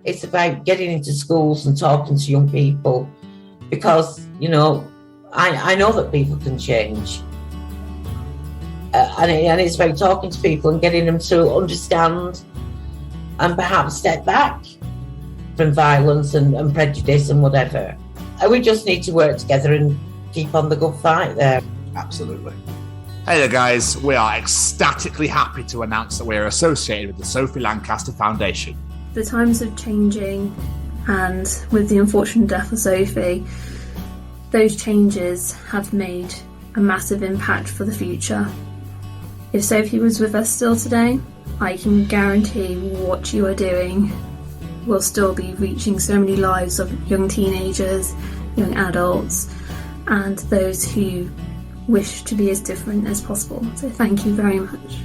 It's about getting into schools and talking to young people because, you know, I know that people can change. And it's about talking to people and getting them to understand and perhaps step back from violence and prejudice and whatever. And we just need to work together and keep on the good fight there. Absolutely. Hey there, guys. We are ecstatically happy to announce that we are associated with the Sophie Lancaster Foundation. The times are changing, and with the unfortunate death of Sophie, those changes have made a massive impact for the future. If Sophie was with us still today, I can guarantee what you are doing will still be reaching so many lives of young teenagers, young adults, and those who wish to be as different as possible. So thank you very much.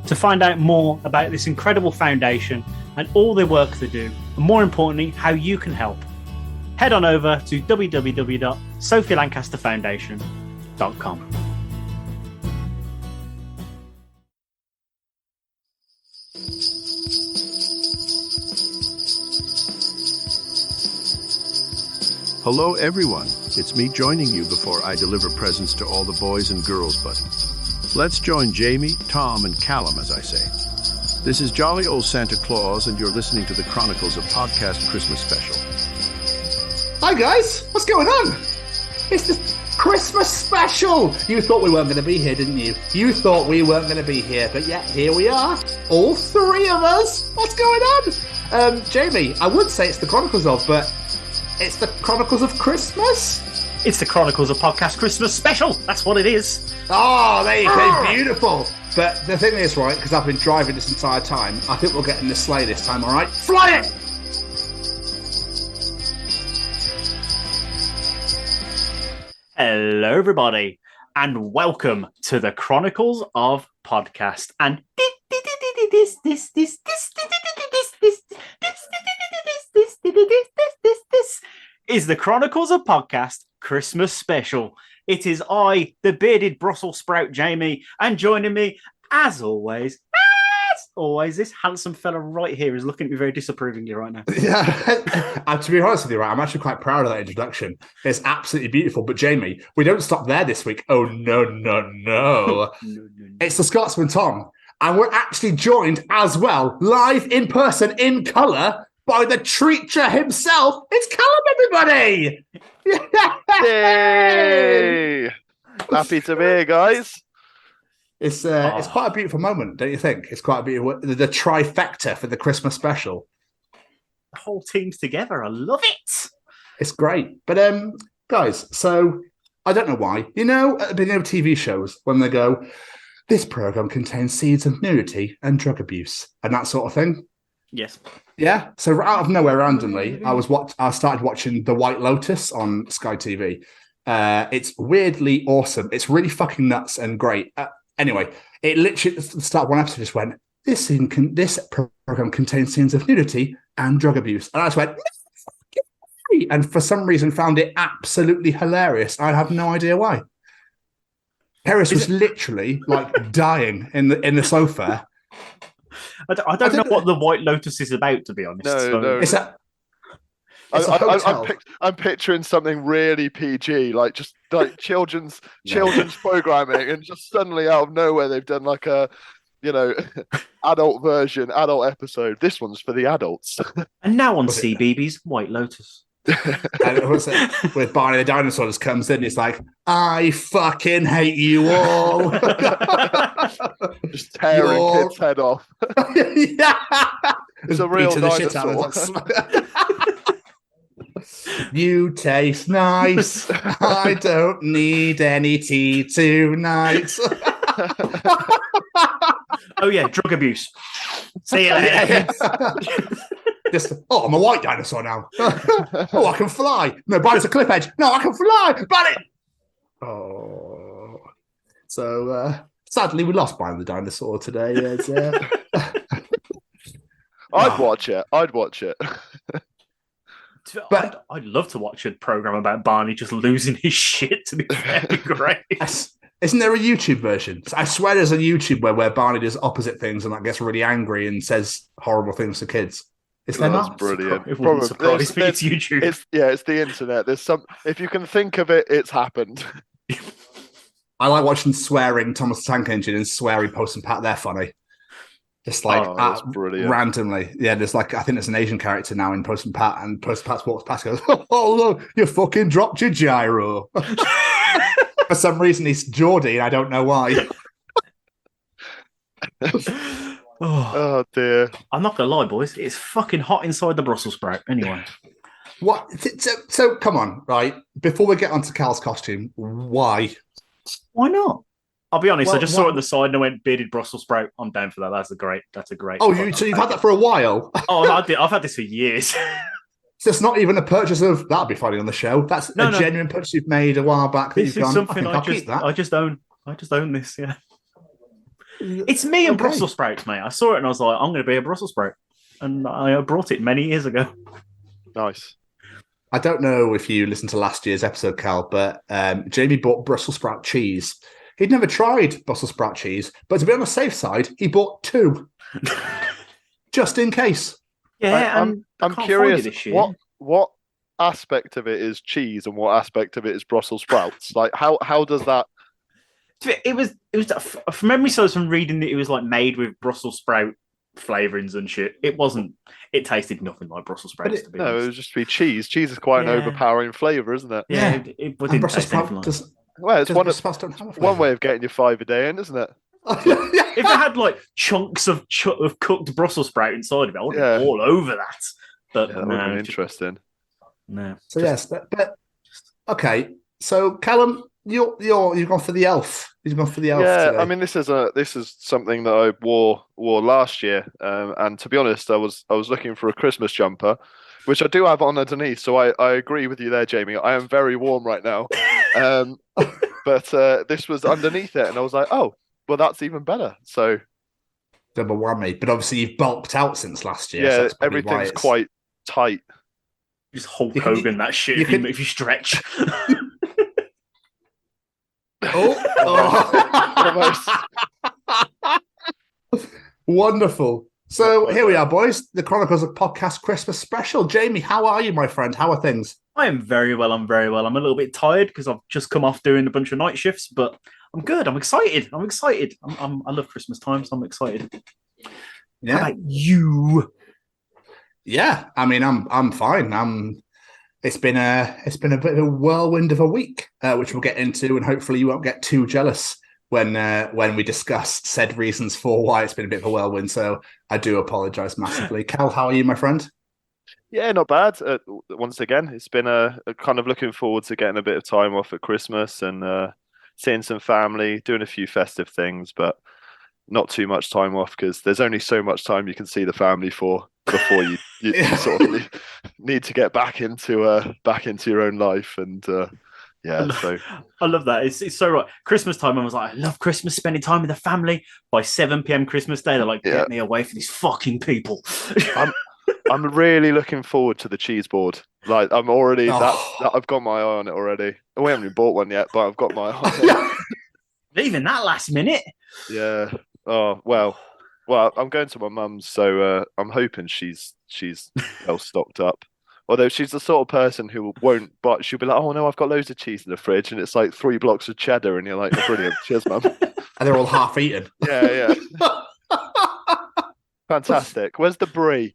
To find out more about this incredible foundation and all the work they do, and more importantly, how you can help, head on over to www.sophielancasterfoundation.com. Hello everyone, it's me joining you before I deliver presents to all the boys and girls, but let's join Jamie, Tom, and Callum, as I say. This is jolly old Santa Claus, and you're listening to the Chronicles of Podcast Christmas Special. Hi guys, what's going on? It's the Christmas Special! You thought we weren't going to be here, didn't you? You thought we weren't going to be here, but yet here we are. All three of us! What's going on? Jamie, I would say it's the Chronicles of, but it's the Chronicles of Christmas? It's the Chronicles of Podcast Christmas Special. That's what it is. Oh, there you go. Beautiful. But the thing is, right, because I've been driving this entire time, I think we'll get in the sleigh this time, all right? Fly it! Hello, everybody, and welcome to the Chronicles of Podcast. And this is the Chronicles of Podcast Christmas Special. It is I, the bearded Brussels sprout Jamie, and joining me, as always, this handsome fella right here is looking at me very disapprovingly right now. Yeah, and to be honest with you, right, I'm actually quite proud of that introduction. It's absolutely beautiful. But Jamie, we don't stop there this week. Oh, no. It's the Scotsman Tom. And we're actually joined as well, live in person, in colour, by the Treacher himself. It's Callum, everybody! Yay! Happy to be here, guys. It's quite a beautiful moment, don't you think? It's quite a beautiful, the trifecta for the Christmas special. The whole team's together. I love it. It's great. But guys, so I don't know why. You know, at the beginning of TV shows, when they go, this program contains seeds of nudity and drug abuse and that sort of thing. Yes. Yeah. So out of nowhere, randomly, I started watching The White Lotus on Sky TV. It's weirdly awesome. It's really fucking nuts and great. Anyway, it literally, at the start of one episode, just went, this program contains scenes of nudity and drug abuse. And I just went, and for some reason found it absolutely hilarious. I have no idea why. Harris was literally like dying in the sofa. I don't know what The White Lotus is about, to be honest. No. I'm picturing something really PG, like just like children's programming, and just suddenly out of nowhere they've done like a, adult episode. This one's for the adults. And now on CBeebies, White Lotus. And it was with Barney the dinosaur just comes in, it's like, I fucking hate you all. Just tearing kid's head off. Yeah. It's a real dinosaur. You taste nice. I don't need any tea tonight. Oh yeah, drug abuse. See you later. I'm a white dinosaur now. Oh, I can fly. No, Barney's a cliff edge. No, I can fly. Barney. Oh. So, sadly, we lost Barney the dinosaur today. I'd watch it. But I'd love to watch a program about Barney just losing his shit, to be very great. Isn't there a YouTube version? I swear there's a YouTube where Barney does opposite things and gets really angry and says horrible things to kids. Is there That's not? brilliant. It wouldn't surprise me. It's YouTube. It's the internet. There's some. If you can think of it, it's happened. I like watching swearing Thomas the Tank Engine and swearing Post and Pat. They're funny. Just like that's brilliant. Randomly. Yeah, there's like, I think there's an Asian character now in Post and Pat, and Post and Pat walks past and goes, oh, look, you fucking dropped your gyro. For some reason, he's Geordie, and I don't know why. Oh dear. I'm not going to lie, boys. It's fucking hot inside the Brussels sprout. Anyway. What? So come on, right? Before we get onto Cal's costume, why? Why not? I'll be honest. Well, I just saw it on the side and I went bearded Brussels sprout. I'm down for that. That's a great. Oh, so you've had that for a while? Oh, I've had this for years. So it's not even a purchase of that'll be funny on the show. That's a genuine purchase you've made a while back. This is something I just own. I just own this. Yeah. It's me and Brussels sprouts, mate. I saw it and I was like, I'm going to be a Brussels sprout, and I brought it many years ago. Nice. I don't know if you listened to last year's episode, Cal, but Jamie bought Brussels sprout cheese. He'd never tried Brussels sprout cheese, but to be on the safe side, he bought 2, just in case. Yeah, I'm curious. What aspect of it is cheese and what aspect of it is Brussels sprouts? Like, how does that? It was from memory serves from reading that it was like made with Brussels sprout flavorings and shit. It wasn't. It tasted nothing like Brussels sprouts. It would just be cheese. Cheese is quite an overpowering flavor, isn't it? Yeah, it didn't taste anything like. Well, it's one way of getting your 5 a day in, isn't it? If it had like chunks of cooked Brussels sprout inside of it, I would be all over that. But that would be interesting. No. So yes, but okay. So Callum, you've gone for the elf. You've gone for the elf. Yeah, today. I mean, this is something that I wore last year, and to be honest, I was looking for a Christmas jumper, which I do have on underneath. So I agree with you there, Jamie. I am very warm right now, but this was underneath it, and I was like, oh, well, that's even better. So double whammy. But obviously, you've bulked out since last year. Yeah, so everything's quite tight. Just Hulk Hogan that shit if you stretch. Almost. Wonderful. So here we are, boys. The Chronicles of Podcast Christmas special. Jamie, how are you, my friend? How are things? I am very well. I'm very well. I'm a little bit tired because I've just come off doing a bunch of night shifts, but I'm good. I'm excited. I love Christmas time, so I'm excited. Yeah. How about you? Yeah, I mean, I'm fine. It's been a bit of a whirlwind of a week, which we'll get into, and hopefully you won't get too jealous when we discuss said reasons for why it's been a bit of a whirlwind. So I do apologise massively. Cal, how are you, my friend? Yeah, not bad. Once again, it's been a kind of looking forward to getting a bit of time off at Christmas and seeing some family, doing a few festive things, but not too much time off because there's only so much time you can see the family for before you sort of need to get back into your own life. And yeah, so I love that. It's so right. Christmas time, I was like, I love Christmas, spending time with the family. By 7 p.m. Christmas Day, they're like, get me away from these fucking people. I'm really looking forward to the cheese board. Like, I'm already I've got my eye on it already. We haven't even bought one yet, but I've got my eye on it. Leaving that last minute. Yeah. Oh well, I'm going to my mum's, so I'm hoping she's well stocked up. Although she's the sort of person who won't, but she'll be like, "Oh no, I've got loads of cheese in the fridge, and it's like 3 blocks of cheddar," and you're like, oh, "Brilliant, cheers, mum." And they're all half eaten. Yeah. Fantastic. Where's the brie?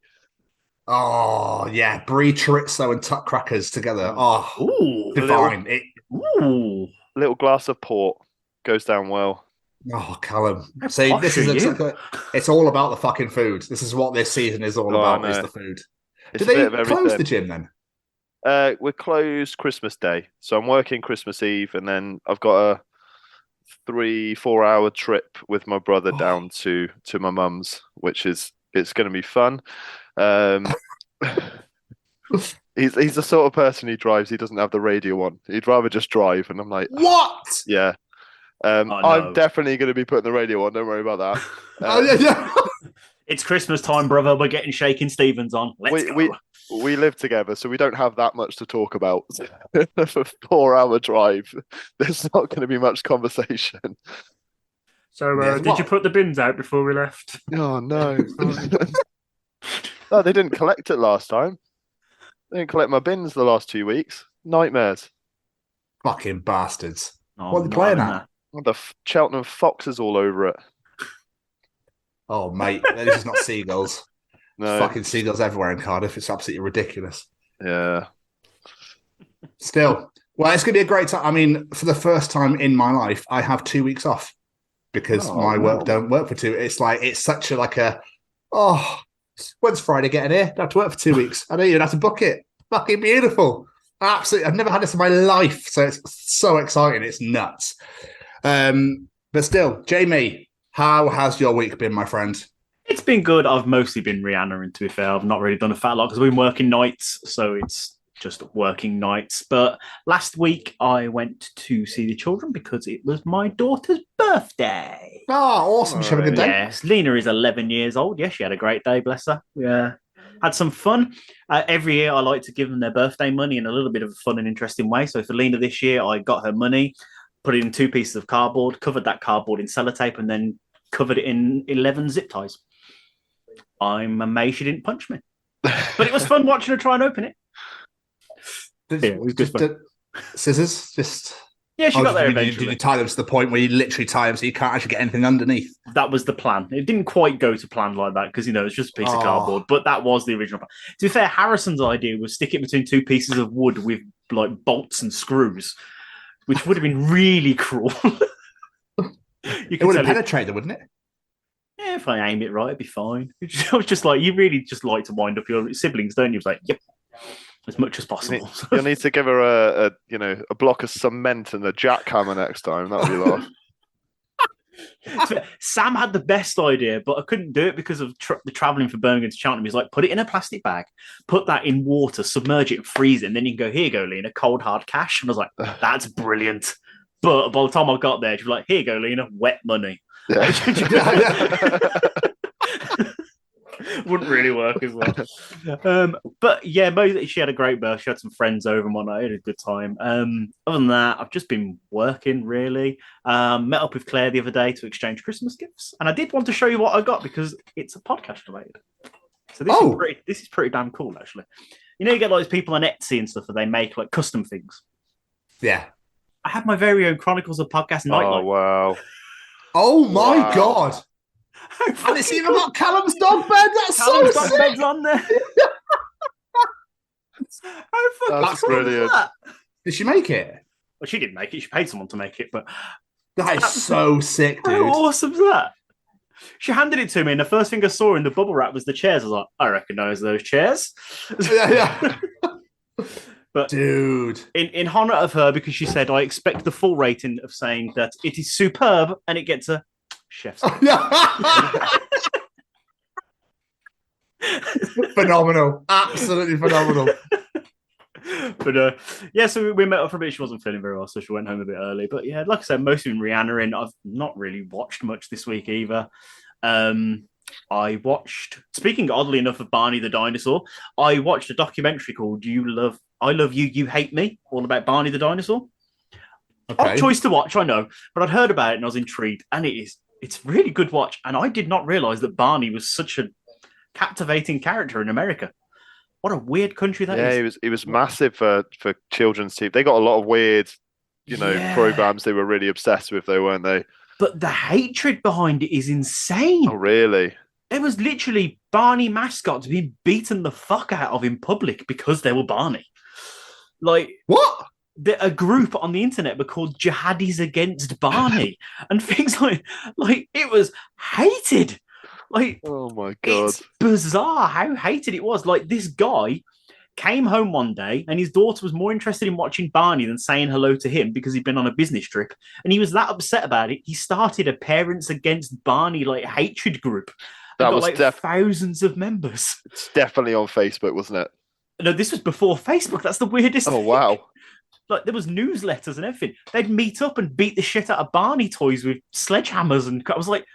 Oh yeah, brie, chorizo, and tuck crackers together. Oh, ooh, divine! Little glass of port goes down well. Oh, Callum. See, this is it's all about the fucking food. This is what this season is all about, is the food. It's Do they close the gym then? We're closed Christmas Day. So I'm working Christmas Eve, and then I've got a 3-4 hour trip with my brother down to my mum's, which it's going to be fun. He's the sort of person he drives. He doesn't have the radio on. He'd rather just drive. And I'm like, what? Yeah. I'm definitely going to be putting the radio on. Don't worry about that. Yeah. It's Christmas time, brother. We're getting Shaking Stevens on. Let's go. We live together, so we don't have that much to talk about. For a 4-hour drive, there's not going to be much conversation. So, did you put the bins out before we left? Oh, no. No, they didn't collect it last time. They didn't collect my bins the last 2 weeks. Nightmares. Fucking bastards. Oh, What are they playing not at? The Cheltenham Foxes all over it. Oh, mate, this is not seagulls. No. Fucking seagulls everywhere in Cardiff. It's absolutely ridiculous. Yeah. Still, well, it's going to be a great time. I mean, for the first time in my life, I have 2 weeks off because my work don't work for 2. It's like, it's such when's Friday getting here? I have to work for 2 weeks. I don't even have to book it. Fucking beautiful. Absolutely. I've never had this in my life. So it's so exciting. It's nuts. But still, Jamie, how has your week been, my friend? It's been good. I've mostly been Rihanna, to be fair. I've not really done a fat lot because I've been working nights, so it's just working nights. But last week I went to see the children because it was my daughter's birthday. Oh, awesome. Did you have a good day? Yes, Lena is 11 years old. Yes, she had a great day, bless her. Yeah. Had some fun. Every year I like to give them their birthday money in a little bit of a fun and interesting way. So for Lena this year, I got her money, put it in 2 pieces of cardboard, covered that cardboard in sellotape, and then covered it in 11 zip ties. I'm amazed she didn't punch me. But it was fun watching her try and open it. It was good fun. Scissors? Just... Yeah, she got there did eventually. you tie them to the point where you literally tie them so you can't actually get anything underneath? That was the plan. It didn't quite go to plan like that because, it's just a piece of cardboard. But that was the original plan. To be fair, Harrison's idea was stick it between 2 pieces of wood with like bolts and screws, which would have been really cruel. It would have penetrated, wouldn't it? Yeah, if I aim it right, it'd be fine. I was just like, you really just like to wind up your siblings, don't you? It's like, yep, as much as possible. You'll need to give her a block of cement and a jackhammer next time. That'll be laugh. Sam had the best idea, but I couldn't do it because of the travelling from Birmingham to Cheltenham. He's like, put it in a plastic bag, put that in water, submerge it and freeze it, and then you can go, here you go, Lena, cold hard cash. And I was like, that's brilliant. But by the time I got there, she was like, here you go, Lena, wet money. Yeah. Wouldn't really work as well. But yeah, she had a great birthday. She had some friends over and whatnot. I had a good time. Other than that, I've just been working really. Met up with Claire the other day to exchange Christmas gifts. And I did want to show you what I got because it's a podcast related. So this is pretty damn cool, actually. You get like those people on Etsy and stuff that they make like custom things. Yeah. I have my very own Chronicles of Podcast Nightlight. Oh, wow. Oh my God. And it's even got Callum's dog bed. That's Callum's so dog sick. bed's on there. That's brilliant. Did she make it? Well, she didn't make it. She paid someone to make it, but that is so sick, dude. How awesome is that? She handed it to me, and the first thing I saw in the bubble wrap was the chairs. I was like, I recognise those chairs. Yeah. But dude, in honour of her, because she said, I expect the full rating of saying that it is superb and it gets a chef's. Phenomenal. Absolutely phenomenal. But yeah, so we met up for a bit. She wasn't feeling very well, so she went home a bit early. But yeah, like I said, mostly been Rihanna in. I've not really watched much this week either. I watched, speaking oddly enough of Barney the dinosaur, I watched a documentary called I Love You, You Hate Me, all about Barney the dinosaur. Okay. Odd choice to watch, I know, but I'd heard about it and I was intrigued, and it's really good watch. And I did not realise that Barney was such a captivating character in America. What a weird country that is. Yeah, it was massive for children's TV. They got a lot of weird, programs they were really obsessed with, though, weren't they? But the hatred behind it is insane. Oh, really? There was literally Barney mascots being beaten the fuck out of in public because they were Barney. Like, what? A group on the internet were called Jihadis Against Barney and things like it was hated. Like, oh my God. It's bizarre how hated it was. Like, this guy came home one day and his daughter was more interested in watching Barney than saying hello to him because he'd been on a business trip. And he was that upset about it. He started a Parents Against Barney hatred group. That was thousands of members. It's definitely on Facebook, wasn't it? No, this was before Facebook. That's the weirdest thing. Oh, wow. Like, there was newsletters and everything. They'd meet up and beat the shit out of Barney toys with sledgehammers. And I was like,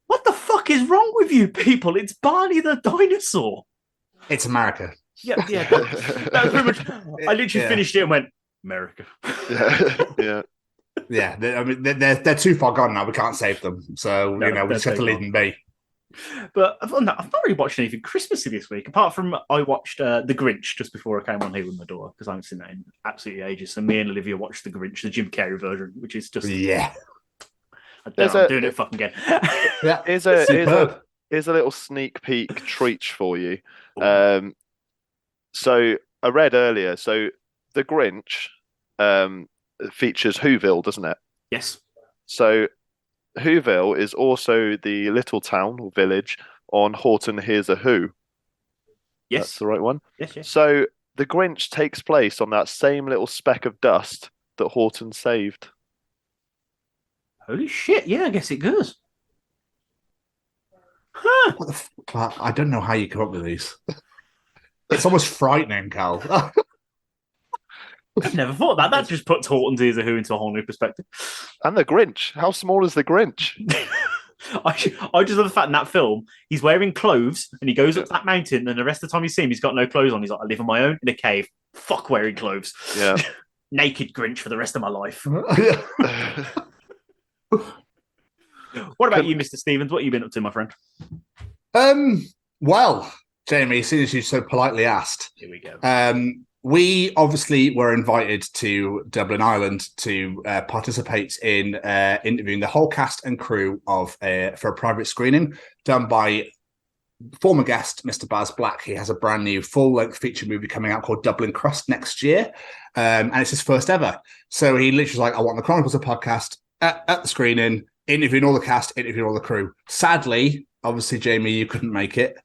what the fuck is wrong with you people? It's Barney the dinosaur. It's America. Yeah. That was pretty much. I literally finished it and went, America. Yeah. Yeah. I mean, they're too far gone now. We can't save them. So, we just have to leave them be. But I've not really watched anything Christmassy this week, apart from I watched The Grinch just before I came on here with my daughter, because I haven't seen that in absolutely ages. So me and Olivia watched The Grinch, the Jim Carrey version, which is just... Yeah. I'm doing it fucking again. Yeah. Here's Superb. a little sneak peek treat for you. So I read earlier, so The Grinch features Whoville, doesn't it? Yes. So Whoville is also the little town or village on Horton Hears a Who. Yes. That's the right one. Yes, yes. So The Grinch takes place on that same little speck of dust that Horton saved. Holy shit, yeah, I guess it goes. Huh. What the fuck? I don't know how you come up with these. It's almost frightening, Cal. I've never thought that. That just puts Horton's Hears a Who into a whole new perspective. And The Grinch. How small is The Grinch? I just love the fact in that film, he's wearing clothes and he goes up that mountain, and the rest of the time you see him, he's got no clothes on. He's like, I live on my own in a cave. Fuck wearing clothes. Yeah. Naked Grinch for the rest of my life. What about you, Mr. Stevens? What have you been up to, my friend? Well, Jamie, as soon as you so politely asked, Here we go. we obviously were invited to Dublin, Ireland to participate in interviewing the whole cast and crew for a private screening done by former guest, Mr. Baz Black. He has a brand new full-length feature movie coming out called Dublin Crust next year, and it's his first ever. So he literally was like, I want the Chronicles of podcast at the screening, interviewing all the cast, interviewing all the crew. Sadly, obviously, Jamie, you couldn't make it.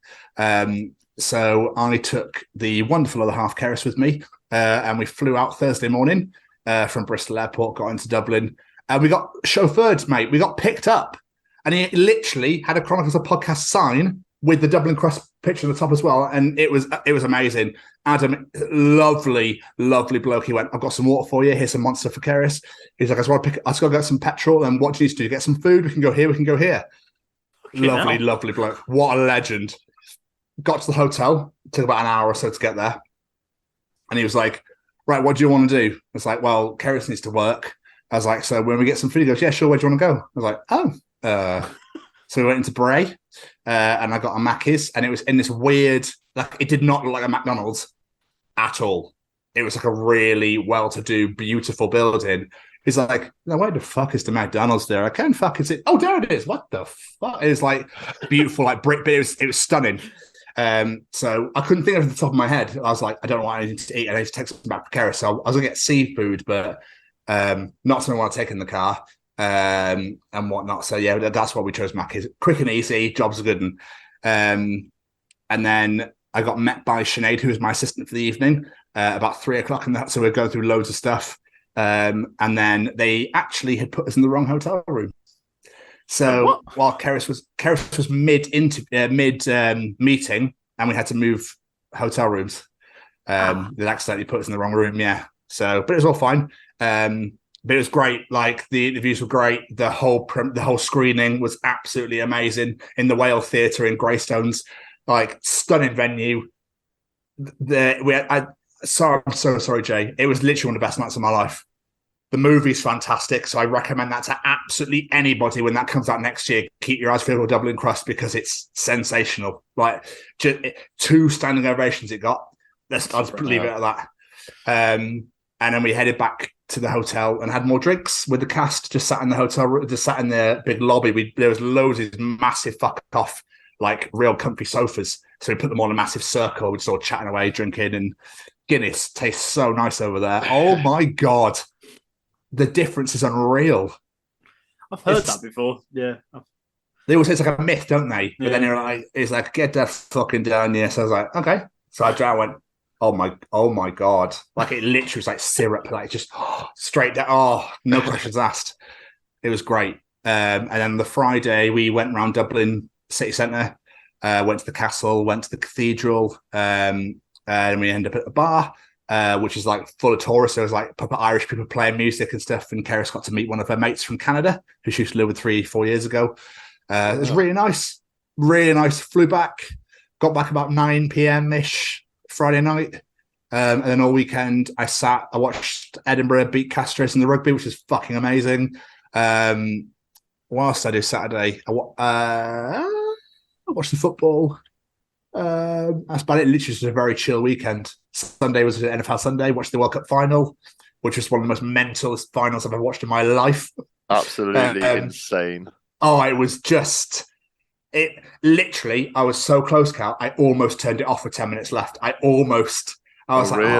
So I took the wonderful other half, Keris, with me, and we flew out Thursday morning from Bristol Airport, got into Dublin, and we got chauffeured, mate. We got picked up, and he literally had a Chronicles of podcast sign with the Dublin Crust picture at the top as well, and it was amazing. Adam, lovely bloke. He went, I've got some water for you. Here's some Monster for Keris. He's like, I just want to get some petrol, and what do you need to do? Get some food? We can go here. We can go here. Lovely bloke. What a legend. Got to the hotel. It took about an hour or so to get there. And he was like, right, what do you want to do? I was like, well, Keris needs to work. I was like, so when we get some food, he goes, yeah, sure, where do you want to go? I was like, so we went into Bray, and I got a Mackey's, and it was in this weird, like, it did not look like a McDonald's at all. It was like a really well-to-do, beautiful building. He's like, no, where the fuck is the McDonald's there? I can't fuck is it? Oh, there it is. What the fuck? It was like beautiful, like brick, but it was stunning. So I couldn't think of it off the top of my head. I was like, I don't know what I need to eat. I need to take something back for Keris. So I was gonna get seafood, but not something I want to take in the car and whatnot. So yeah, that's why we chose Mackey's. Quick and easy, jobs are good. And then I got met by Sinead, who was my assistant for the evening, about 3:00, and so we're going through loads of stuff. And then they actually had put us in the wrong hotel room. So while Keris was mid meeting, and we had to move hotel rooms, they accidentally put us in the wrong room. Yeah. So, but it was all fine. But it was great. Like, the interviews were great. The whole screening was absolutely amazing in the Whale Theatre in Greystones. Like, stunning venue. I'm so sorry, Jay. It was literally one of the best nights of my life. The movie's fantastic, so I recommend that to absolutely anybody when that comes out next year. Keep your eyes peeled for Dublin Crust, because it's sensational. Like, 2 standing ovations it got. I'll just leave it at that. And then we headed back to the hotel and had more drinks with the cast. Just sat in the hotel room, just sat in the big lobby. There was loads of these massive fuck off, like, real comfy sofas. So we put them all in a massive circle. We just all chatting away, drinking, and Guinness tastes so nice over there. Oh my God. The difference is unreal. I've heard that before. Yeah. They always say it's like a myth, don't they? Yeah. But then they're like, it's like, get that fucking down here. So I was like, okay. So I drank, went, oh my God. Like, it literally was like syrup, like just straight down. Oh, no questions asked. It was great. And then the Friday we went around Dublin city centre, went to the castle, went to the cathedral, and we ended up at a bar, which is like full of tourists. There was like proper Irish people playing music and stuff. And Keris got to meet one of her mates from Canada, who she used to live with 3-4 years ago. It was really nice. Really nice. Flew back, got back about 9 p.m-ish Friday night. And then all weekend I watched Edinburgh beat Castries in the rugby, which is fucking amazing. What else did I do Saturday? watched the football. That's about it. Literally just a very chill weekend. Sunday was an NFL Sunday. Watched the World Cup final, which was one of the most mental finals I've ever watched in my life. Absolutely insane. Oh, it was just it. Literally, I was so close, Cal. I almost turned it off with 10 minutes left. I was like, really?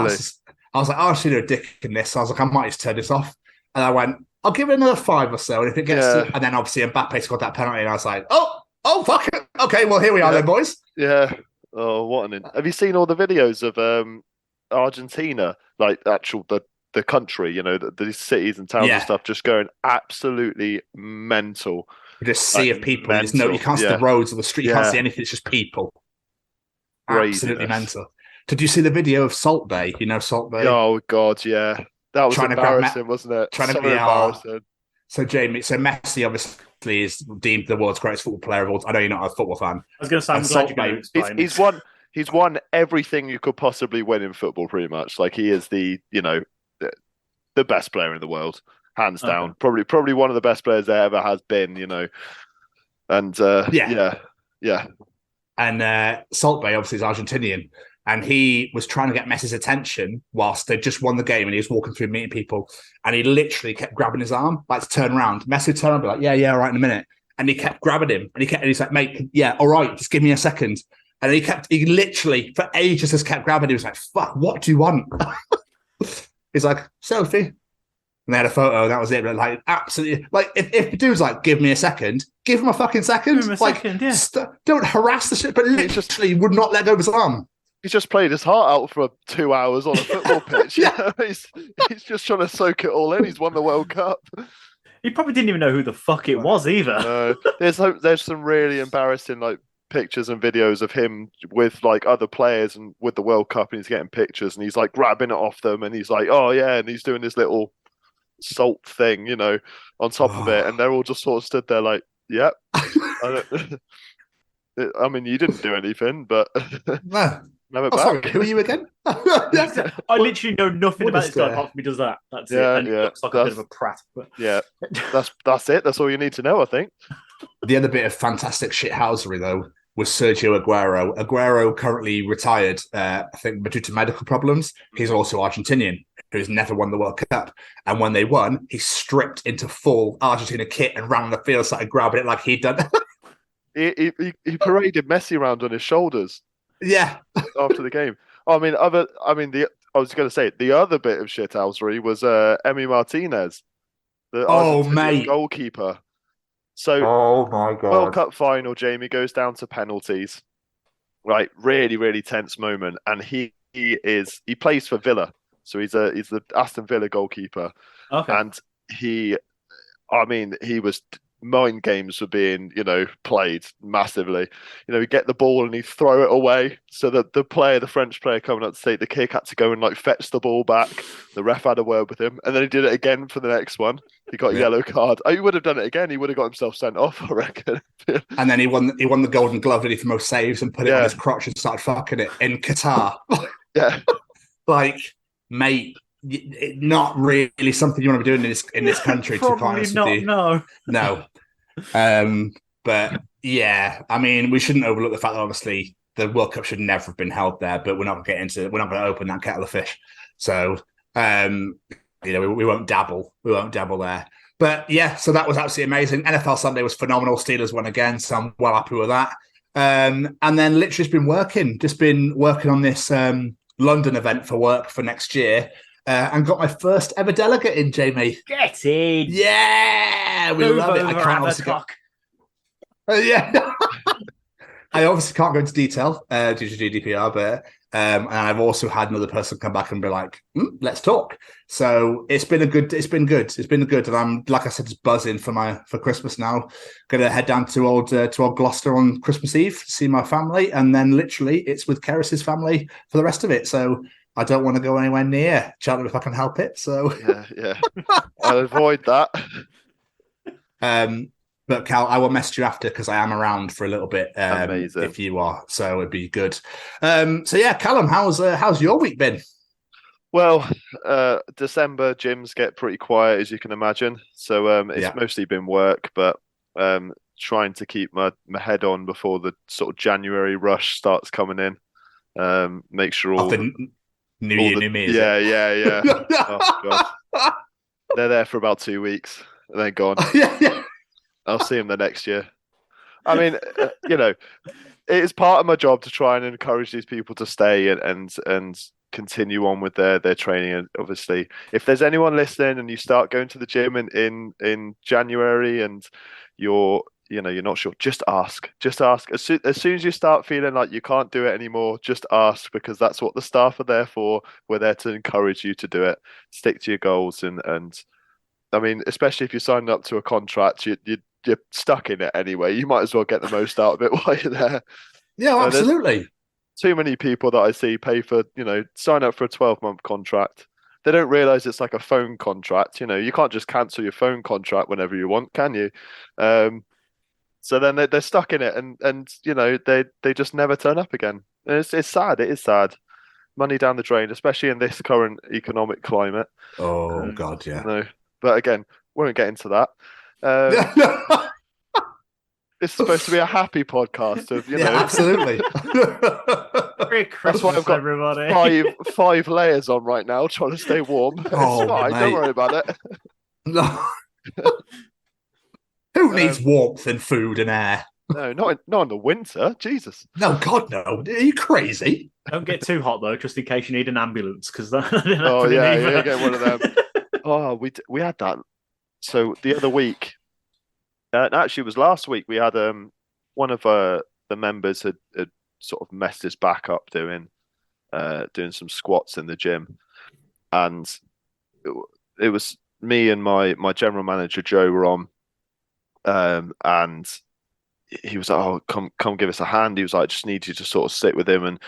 I was like, oh, I should have a dick in this. So I was like, I might just turn this off. And I went, I'll give it another 5 or so. And if it gets to, and then obviously Mbappe scored that penalty, and I was like, oh, fuck it. Okay, well, here we are then, boys. Yeah. Oh, what an... Have you seen all the videos of Argentina, like the country, you know, the cities and towns and stuff, just going absolutely mental. Just sea of people. You can't see the roads or the street. You can't see anything. It's just people. Absolutely mental. Did you see the video of Salt Bay? You know Salt Bay? Oh, God, yeah. That was embarrassing, wasn't it? Embarrassing. So Messi obviously is deemed the world's greatest football player of all time. I know you're not a football fan. I was going to say, I'm glad you're going to explain. He's won everything you could possibly win in football, pretty much. Like, he is the best player in the world, hands down. Probably one of the best players there ever has been, you know. And yeah. And Salt Bay obviously is Argentinian, and he was trying to get Messi's attention whilst they just won the game, and he was walking through meeting people, and he literally kept grabbing his arm, like to turn around. Messi would turn around and be like, yeah, all right, in a minute. And he kept grabbing him, and he's like, mate, yeah, all right, just give me a second. And he literally for ages just kept grabbing. He was like, fuck, what do you want? He's like, selfie. And they had a photo, and that was it. But like, absolutely, like, if the dude's like, give me a second, give him a fucking second. Give him a second, yeah. Don't harass the shit, but literally would not let go of his arm. He's just played his heart out for 2 hours on a football pitch. Yeah. He's just trying to soak it all in. He's won the World Cup. He probably didn't even know who the fuck it was either. No. There's some really embarrassing like pictures and videos of him with like other players and with the World Cup, and he's getting pictures and he's like grabbing it off them, and he's like, oh yeah, and he's doing this little salt thing, you know, on top of it, and they're all just sort of stood there like, yep. I mean, you didn't do anything, but no. Sorry, who are you again? I literally know nothing about this guy apart from he does that. That's it. And he looks like a bit of a prat. But... Yeah, that's it. That's all you need to know, I think. The other bit of fantastic shithousery, though, was Sergio Aguero. Aguero currently retired, I think, due to medical problems. He's also Argentinian, who's never won the World Cup. And when they won, he stripped into full Argentina kit and ran the field, started grabbing it like he'd done. He paraded Messi around on his shoulders. Yeah. After the game. I was going to say the other bit of shithousery was Emi Martinez, the Argentinian goalkeeper. So, oh my God, World Cup final, Jamie goes down to penalties. Right, really, really tense moment, and he plays for Villa, so he's the Aston Villa goalkeeper. Okay, and he was. Mind games were being, played massively. He'd get the ball and he'd throw it away. So that the French player coming up to take the kick had to go and like fetch the ball back. The ref had a word with him, and then he did it again for the next one. He got a yellow card. Oh, he would have done it again. He would have got himself sent off, I reckon. And then he won the Golden Glove, did he, for most saves, and put it on his crotch and started fucking it in Qatar. Yeah, like, mate. Not really something you want to be doing in this country. To be honest with you, no. But yeah, I mean, we shouldn't overlook the fact that obviously the World Cup should never have been held there. But we're not going to open that kettle of fish. So we won't dabble. We won't dabble there. But yeah, so that was absolutely amazing. NFL Sunday was phenomenal. Steelers won again, so I'm well happy with that. And then literally just been working on this London event for work for next year. And got my first ever delegate in, Jamie. Get in. Yeah. We love it. I can't also go. Yeah. I obviously can't go into detail due to GDPR, but and I've also had another person come back and be like, let's talk. So it's been good. And I'm, like I said, just buzzing for Christmas now. Gonna head down to old Gloucester on Christmas Eve to see my family, and then literally it's with Keris's family for the rest of it. So I don't want to go anywhere near Cheltenham if I can help it. So yeah. I'll avoid that. But Cal, I will message you after because I am around for a little bit. Amazing. If you are, so it'd be good. So yeah, Callum, how's your week been? Well, December gyms get pretty quiet, as you can imagine. So it's mostly been work, but trying to keep my head on before the sort of January rush starts coming in. Make sure all the New Year, New Me, is yeah, it? yeah. Oh God, they're there for about 2 weeks and they're gone. Yeah. I'll see them the next year. I mean, it is part of my job to try and encourage these people to stay and continue on with their training. And obviously, if there's anyone listening and you start going to the gym in January and you're not sure, just ask. As soon as you start feeling like you can't do it anymore, just ask, because that's what the staff are there for. We're there to encourage you to do it. Stick to your goals, and I mean, especially if you're signing up to a contract, you're stuck in it anyway. You might as well get the most out of it while you're there. Yeah, absolutely. Too many people that I see pay for, sign up for a 12-month contract. They don't realize it's like a phone contract. You can't just cancel your phone contract whenever you want, can you? So then they're stuck in it, and they just never turn up again. And it's sad. It is sad. Money down the drain, especially in this current economic climate. Oh God, yeah. But again, we won't get into that. It's supposed to be a happy podcast of, absolutely. Merry Christmas, That's why I've got everybody. five layers on right now, trying to stay warm. It's fine. Mate. Don't worry about it. No. Who needs warmth and food and air? No, not in the winter. Jesus. No, God, no. Are you crazy? Don't get too hot though, just in case you need an ambulance. Because oh yeah, you get one of them. Oh, we had that. So the other week, actually, it was last week. We had one of the members had sort of messed his back up doing some squats in the gym, and it was me and my general manager Joe were on, and he was like, "Oh, come give us a hand." He was like, "I just need you to sort of sit with him," and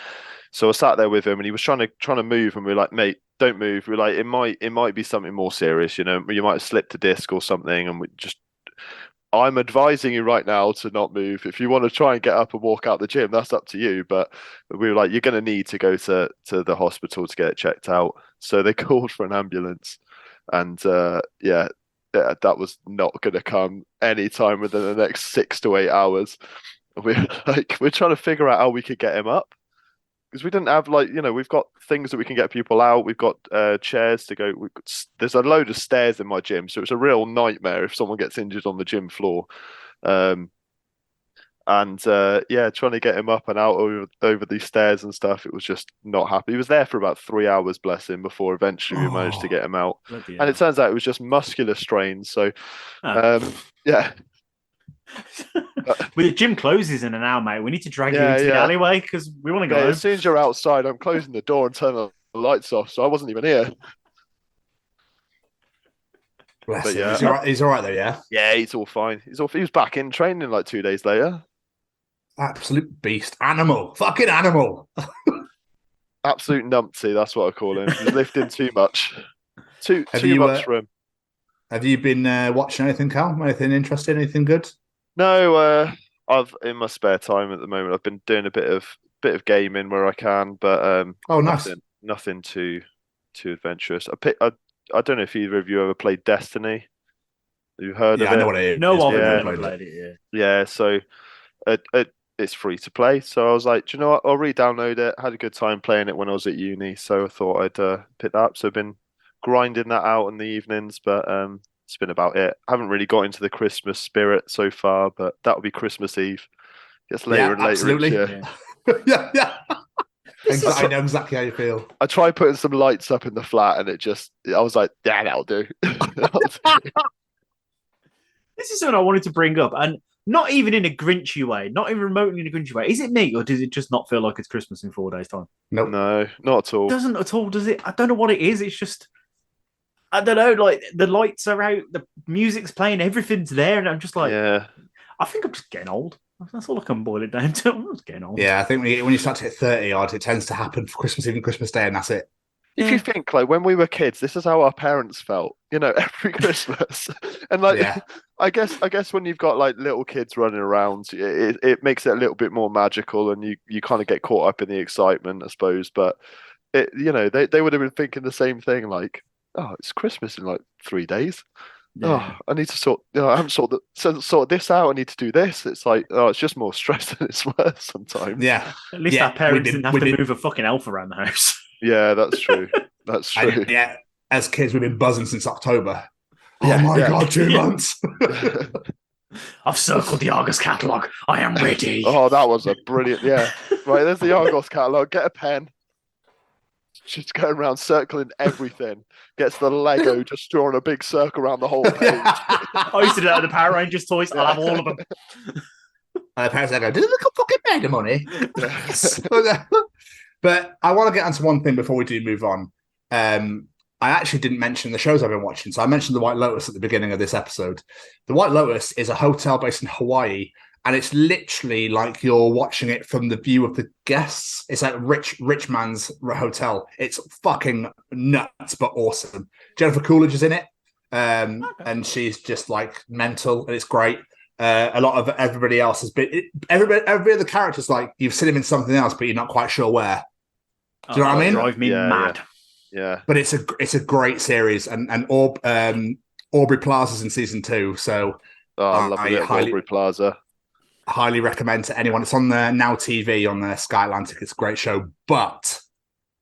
so I sat there with him, and he was trying to move, and we were like, "Mate, don't move." We were like, it might be something more serious, you might have slipped a disc or something, and I'm advising you right now to not move. If you want to try and get up and walk out the gym, that's up to you. But we were like, you're going to need to go to the hospital to get it checked out. So they called for an ambulance, and that was not going to come any time within the next 6 to 8 hours. We're trying to figure out how we could get him up, because we didn't have we've got things that we can get people out. We've got chairs to go. There's a load of stairs in my gym, so it's a real nightmare if someone gets injured on the gym floor. Trying to get him up and out over these stairs and stuff, it was just not happy. He was there for about 3 hours, bless him, before eventually we managed to get him out. And it turns out it was just muscular strains. So, yeah. With the gym closes in an hour, mate. We need to drag you into the alleyway because we want to go home. As soon as you're outside, I'm closing the door and turning the lights off, so I wasn't even here. Bless him. He's all right though, yeah? Yeah, he's all fine. He was back in training like 2 days later. Absolute beast. Animal. Fucking animal. Absolute numpty, that's what I call him. He's lifting too much. Too much for him. Have you been watching anything, Cal? Anything interesting? Anything good? No, I've in my spare time at the moment. I've been doing a bit of gaming where I can, but nice. Nothing too adventurous. I don't know if either of you ever played Destiny. Have you heard of it? I know what it is. No, I've never played it. Yeah, so it's free to play. So I was like, do you know what? I'll re-download it. Had a good time playing it when I was at uni, so I thought I'd pick that up. So I've been grinding that out in the evenings, but it's been about it. I haven't really got into the Christmas spirit so far, but that'll be Christmas Eve. Gets later and later. Absolutely. Yeah. I know exactly how you feel. I tried putting some lights up in the flat, and I was like, yeah, that'll do. This is something I wanted to bring up, and not even in a Grinchy way, not even remotely in a Grinchy way. Is it me, or does it just not feel like it's Christmas in 4 days' time? Nope. No, not at all. It doesn't at all, does it? I don't know what it is. It's just, I don't know, like the lights are out, the music's playing, everything's there, and I'm just like, yeah. I think I'm just getting old. That's all I can boil it down to. I'm just getting old. Yeah, I think when you start to hit 30 odd, it tends to happen for Christmas Eve and Christmas Day, and that's it. If you think, like, when we were kids, this is how our parents felt, every Christmas. And I guess when you've got like little kids running around, it makes it a little bit more magical, and you kind of get caught up in the excitement, I suppose. But they would have been thinking the same thing, like, oh, it's Christmas in like 3 days. Oh, I need to sort. I haven't sorted this out. I need to do this. It's like, it's just more stress than it's worth sometimes. Yeah. At least our parents didn't have to move a fucking elf around the house. Yeah, that's true. That's true. Yeah, as kids, we've been buzzing since October. Oh my God, 2 months. I've circled the Argos catalogue. I am ready. Oh, that was a brilliant. Yeah. Right, there's the Argos catalogue. Get a pen. She's going around circling everything. Gets the Lego, just drawing a big circle around the whole page. I used to do that with the Power Rangers toys. I'll have all of them. And the parents go, "Did they fucking pay the money?" But I want to get onto one thing before we do move on. I actually didn't mention the shows I've been watching. So I mentioned The White Lotus at the beginning of this episode. The White Lotus is a hotel based in Hawaii, and it's literally like you're watching it from the view of the guests. It's like rich man's hotel. It's fucking nuts, but awesome. Jennifer Coolidge is in it, and she's just like mental, and it's great. A lot of everybody else has been. Every of the characters, like you've seen him in something else, but you're not quite sure where. Do you know what I mean? Drive me mad. Yeah, but it's a great series, and Aubrey Plaza's in season 2. So I love it. Aubrey Plaza. Highly recommend to anyone. It's on the Now TV on the Sky Atlantic. It's a great show, but,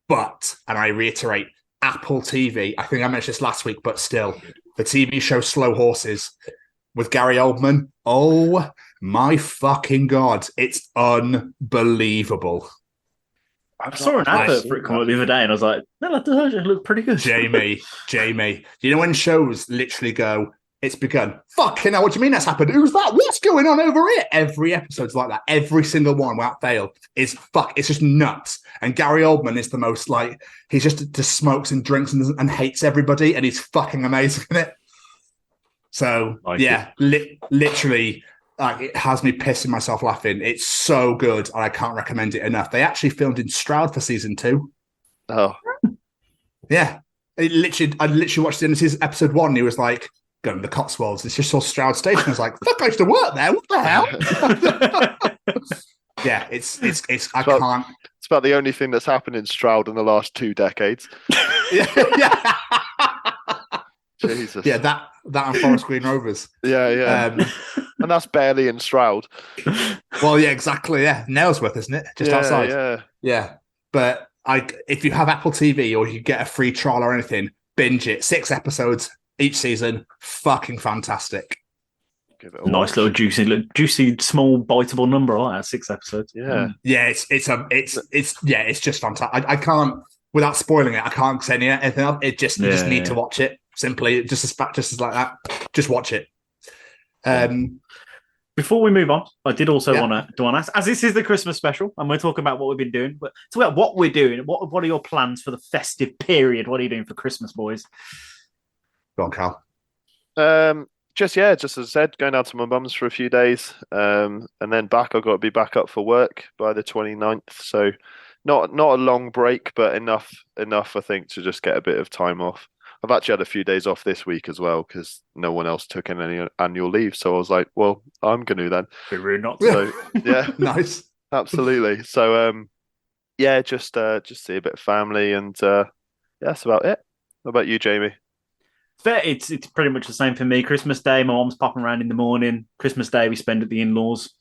and I reiterate, Apple TV. I think I mentioned this last week, but still, the TV show Slow Horses with Gary Oldman. Oh my fucking God, it's unbelievable. I saw an advert for it come up the other day, and I was like, "No, that does look pretty good." Jamie, do you know when shows literally go, "It's begun"? Fucking hell, what do you mean that's happened? Who's that? What's going on over here? Every episode's like that. Every single one, without fail, is it's just nuts. And Gary Oldman is the most like he just smokes and drinks and hates everybody, and he's fucking amazing in it. So literally. Like it has me pissing myself laughing. It's so good, and I can't recommend it enough. They actually filmed in Stroud for season 2. Oh, yeah. I literally watched the end of season episode 1. And he was like, "Going to the Cotswolds." It's just saw Stroud Station. I was like, "Fuck, I used to work there. What the hell?" Yeah, it's. I can't. It's about the only thing that's happened in Stroud in the last 2 decades. Yeah. Jesus. Yeah, that and Forest Green Rovers. Yeah. And that's barely in Stroud. Well, yeah, exactly. Yeah, Nailsworth, isn't it? Just outside. Yeah. But if you have Apple TV or you get a free trial or anything, binge it. 6 episodes each season. Fucking fantastic. Give it a nice little juicy, small, biteable number. I like that, 6 episodes. Yeah. Yeah, it's just fantastic. I can't, without spoiling it, I can't say anything else. You just need to watch it. Simply, just as like that. Just watch it. Before we move on, I did also want to ask, as this is the Christmas special, and we're talking about what we've been doing, but talk about what we're doing. What are your plans for the festive period? What are you doing for Christmas, boys? Go on, Cal. Just as I said, going out to my mum's for a few days, and then back. I've got to be back up for work by the 29th. So not a long break, but enough, I think, to just get a bit of time off. I've actually had a few days off this week as well because no one else took any annual leave. So I was like, well, I'm going to then. Be rude not to. So, yeah. Nice. Absolutely. So, just see a bit of family and that's about it. What about you, Jamie? It's pretty much the same for me. Christmas Day, my mom's popping around in the morning. Christmas Day, we spend at the in-laws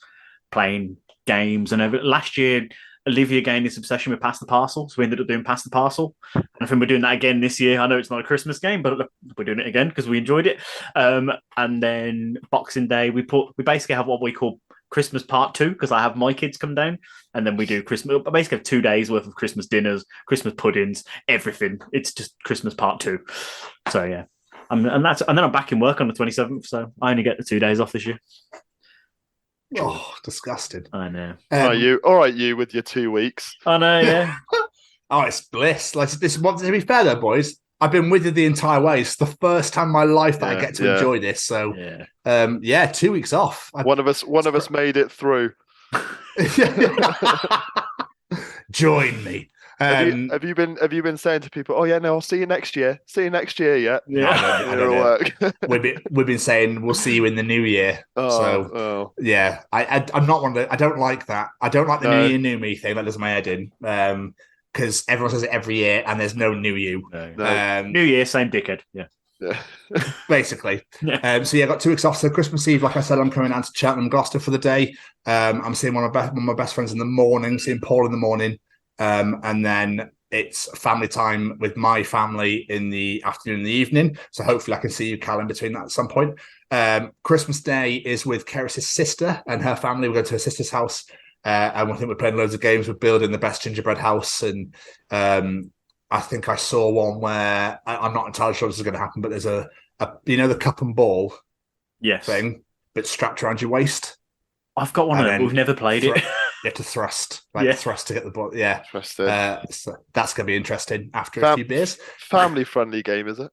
playing games and everything. Last year, Olivia gained this obsession with Pass the Parcel, so we ended up doing Pass the Parcel. And I think we're doing that again this year. I know it's not a Christmas game, but we're doing it again because we enjoyed it. And then Boxing Day, we basically have what we call Christmas Part 2 because I have my kids come down, and then we do Christmas. I basically have 2 days worth of Christmas dinners, Christmas puddings, everything. It's just Christmas Part 2. So yeah, and then I'm back in work on the 27th, so I only get the 2 days off this year. Oh, disgusting. I know. All right, you with your 2 weeks. I know, yeah. Oh, it's bliss. Like this. To be fair, though, boys, I've been with you the entire way. It's the first time in my life that I get to enjoy this. So, 2 weeks off. One of us made it through. Join me. Have you been saying to people, "Oh yeah, no, I'll see you next year. See you next year." Yeah. I don't know. We've been saying we'll see you in the new year. Yeah, I'm not one of the. I don't like that. I don't like the new year, new me thing. That does my head in. Because everyone says it every year, and there's no new you. No. New year, same dickhead. Yeah. Yeah. Basically. Yeah. So yeah, I got 2 weeks off. So Christmas Eve, like I said, I'm coming down to Cheltenham, Gloucester for the day. I'm seeing one of my best friends in the morning, seeing Paul in the morning. And then it's family time with my family in the afternoon and the evening. So hopefully I can see you, Callum, between that at some point. Christmas Day is with Keris's sister and her family. We're going to her sister's house. And I think we're playing loads of games. We're building the best gingerbread house. And I think I saw one where I'm not entirely sure this is going to happen, but there's a the cup and ball thing, but strapped around your waist. I've got one of them. We've never played it. You have to thrust, thrust to get the ball. Yeah, Interesting. So that's going to be interesting after a few beers. Family-friendly game, is it?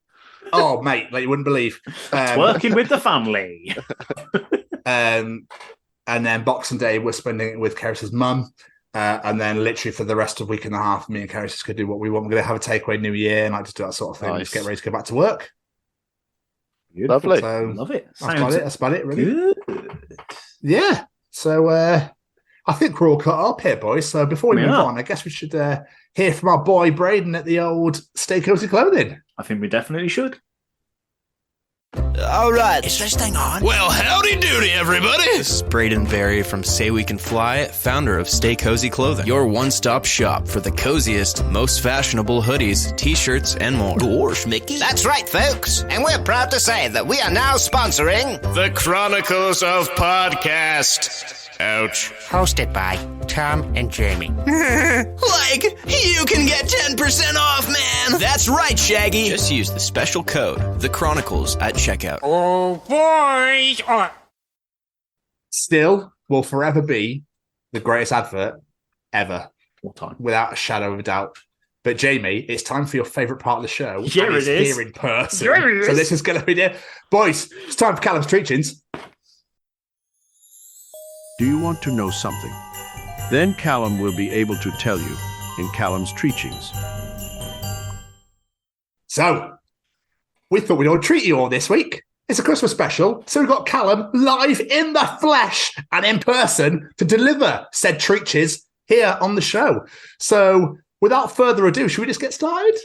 Oh, mate, like you wouldn't believe. Working with the family. And then Boxing Day, we're spending it with Keris's mum. And then literally for the rest of a week and a half, me and Keris just could do what we want. We're going to have a takeaway New Year and just do that sort of thing. Just get ready to go back to work. Beautiful. Lovely. So Love it. That's about it, really. Good. Yeah. So I think we're all cut up here, boys. So before we move on, I guess we should hear from our boy Braden at the old Stay Cozy Clothing. I think we definitely should. All right, is this thing on? Well, howdy doody, everybody. This is Braden Berry from Say We Can Fly, founder of Stay Cozy Clothing, your one-stop shop for the coziest, most fashionable hoodies, t-shirts, and more. Gosh, Mickey. That's right, folks. And we're proud to say that we are now sponsoring The Chronicles of Podcast. Ouch. Hosted by Tom and Jamie. Like, you can get 10% off, man! That's right, Shaggy! Just use the special code, The Chronicles, at checkout. Oh, boys! Still will forever be the greatest advert ever. What time? Without a shadow of a doubt. But Jamie, it's time for your favourite part of the show. Yeah, and it it's is. Here in person. Yeah, it So is. this is going to be there. Boys, it's time for Callum's Treachings. Do you want to know something? Then Callum will be able to tell you in Callum's Treachings. So, we thought we'd all treat you all this week. It's a Christmas special, so we've got Callum live in the flesh and in person to deliver said treaches here on the show. So, without further ado, should we just get started?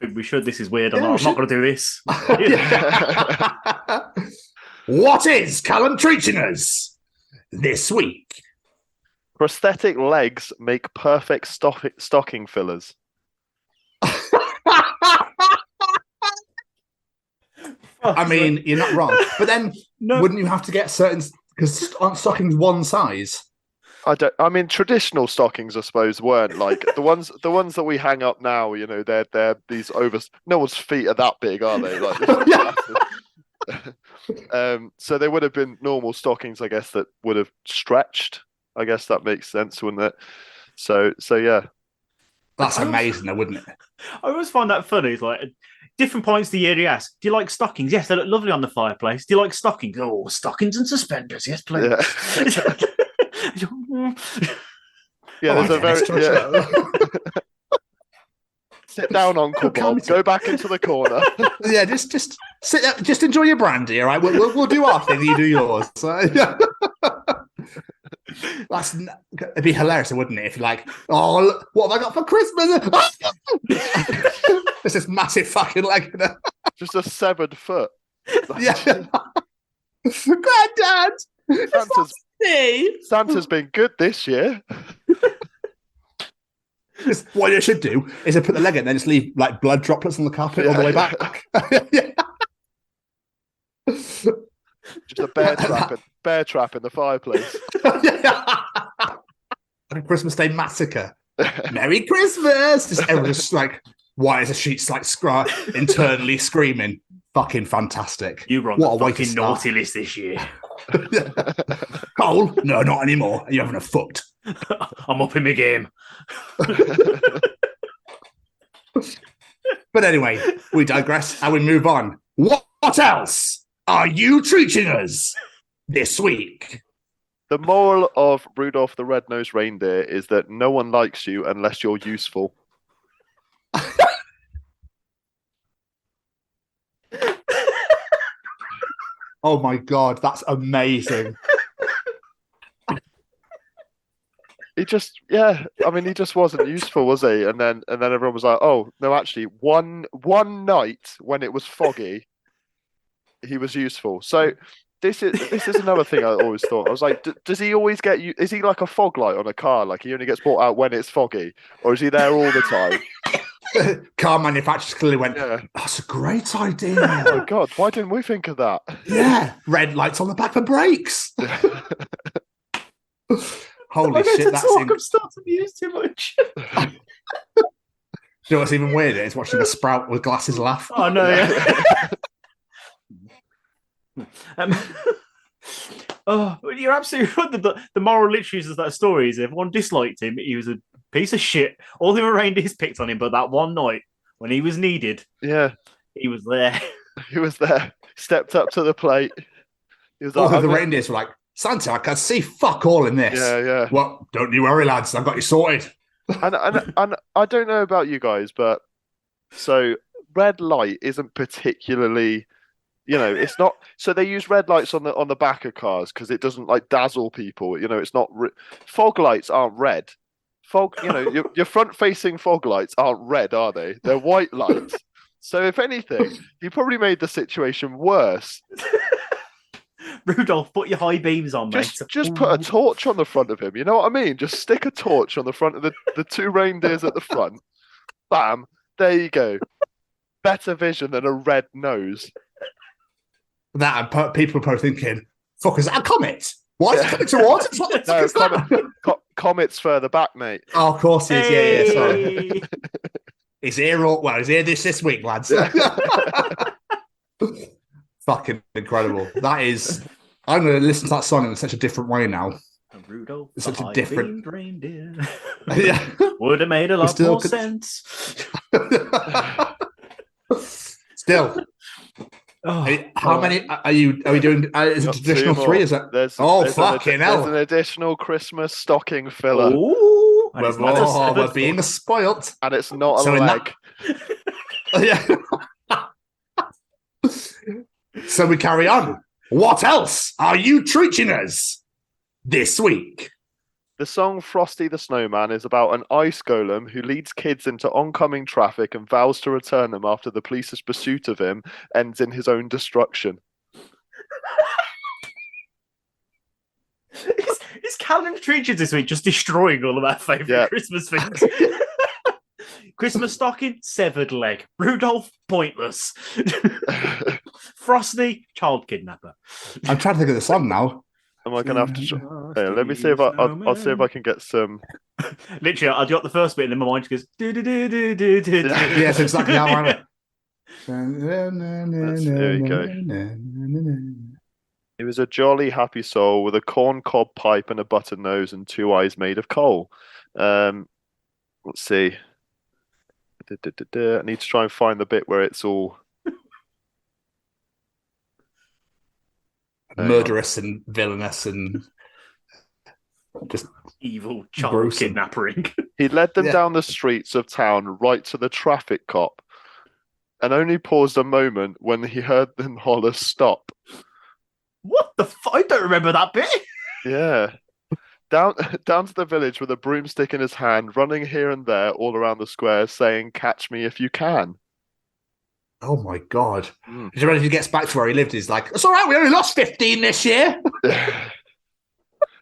I think we should. This is weird. I'm Yeah, not going to do this. What is Callum treating us this week? Prosthetic legs make perfect stocking fillers. I mean, you're not wrong. But then, wouldn't you have to get certain... Because aren't stockings one size? I mean, traditional stockings, I suppose, weren't like the ones that we hang up now. You know, they're these over. No one's feet are that big, are they? Like, so they would have been normal stockings, I guess, that would have stretched. I guess that makes sense, wouldn't it? So yeah. That's amazing, though, wouldn't it? I always find that funny. It's like, different points of the year you ask, do you like stockings? Yes, they look lovely on the fireplace. Do you like stockings? Oh, stockings and suspenders. Yes, please. Yeah, there's a very... Sit down, Uncle Bob. Go back into the corner. Yeah, just sit there, just enjoy your brandy, all right? We'll do our thing, you do yours. So, yeah. It'd be hilarious, wouldn't it? If you're like, oh, look, what have I got for Christmas? It's this massive fucking leg. Just a severed foot. Yeah. Granddad! Santa's been good this year. What you should do is put the leg in and then just leave like blood droplets on the carpet all the way back. Just a bear trap in the fireplace. A Christmas Day massacre. Merry Christmas! Just everyone just like white as a sheet's like internally screaming. Fucking fantastic. You were on what the a way to fucking start. naughty list this year. Cole? No, not anymore. You're having a foot. I'm up in my game. But anyway, we digress and we move on. What else are you treating us this week? The moral of Rudolph the Red-Nosed Reindeer is that no one likes you unless you're useful. Oh my God, that's amazing. He just wasn't useful, was he? And then everyone was like, oh, no, actually, one night when it was foggy, he was useful. So this is another thing I always thought. I was like, does he always get you? Is he like a fog light on a car? Like he only gets brought out when it's foggy, or is he there all the time? Car manufacturers clearly went, Yeah. that's a great idea. Oh God, why didn't we think of that? Yeah, red lights on the back for brakes. Holy shit, that's I'm starting to use too much. You know what's even weirder is watching a sprout with glasses laugh. Oh no! Yeah. Oh, you're absolutely right. The moral literally of that story is everyone disliked him. He was a piece of shit. All the reindeers picked on him, but that one night when he was needed, Yeah, he was there. he was there. Stepped up to the plate. He was All like, of the reindeers were like, Santa, I can see fuck all in this. Yeah. Well, don't you worry, lads. I've got you sorted. And I don't know about you guys, but so red light isn't particularly, it's not. So they use red lights on the back of cars because it doesn't like dazzle people. It's not. Fog lights aren't red. Your front-facing fog lights aren't red, are they? They're white lights. So if anything, you probably made the situation worse. Rudolph, put your high beams on, mate. Just put a torch on the front of him. You know what I mean? Just stick a torch on the front of the two reindeers at the front. Bam. There you go. Better vision than a red nose. That and people are probably thinking, fuck, is that a comet? Why is it coming towards us? What the fuck is that? Comet's further back, mate. Oh, of course he is. Hey. Yeah, sorry. He's here he's here this week, lads. Fucking incredible. That is. I'm going to listen to that song in such a different way now. Rudolph, it's such a different reindeer. Yeah. Would have made a lot more sense. Still. How many are we doing? Is it traditional 3? Is that? There's fucking hell! There's an additional Christmas stocking filler. Ooh, we're being spoilt, and it's not a leg. Yeah. So we carry on. What else are you treating us this week? The song Frosty the Snowman is about an ice golem who leads kids into oncoming traffic and vows to return them after the police's pursuit of him ends in his own destruction. Is Callum Treaching this week just destroying all of our favourite Christmas things? Christmas stocking, severed leg. Rudolph, pointless. Frosty, child kidnapper. I'm trying to think of the song now. Am I going to have to? Hey, let me see if I'll see if I can get some. Literally, I got the first bit, and then my mind just goes. Yes, exactly how I know. There you go. He was a jolly, happy soul with a corn cob pipe and a button nose and 2 eyes made of coal. Let's see. I need to try and find the bit where it's all murderous and villainous and just evil child kidnapping. He led them down the streets of town right to the traffic cop and only paused a moment when he heard them holler stop. What the fuck? I don't remember that bit. Yeah. Down to the village with a broomstick in his hand, running here and there all around the square, saying, "Catch me if you can." Oh my God. Did you remember if he gets back to where he lived, he's like, it's all right, we only lost 15 this year. And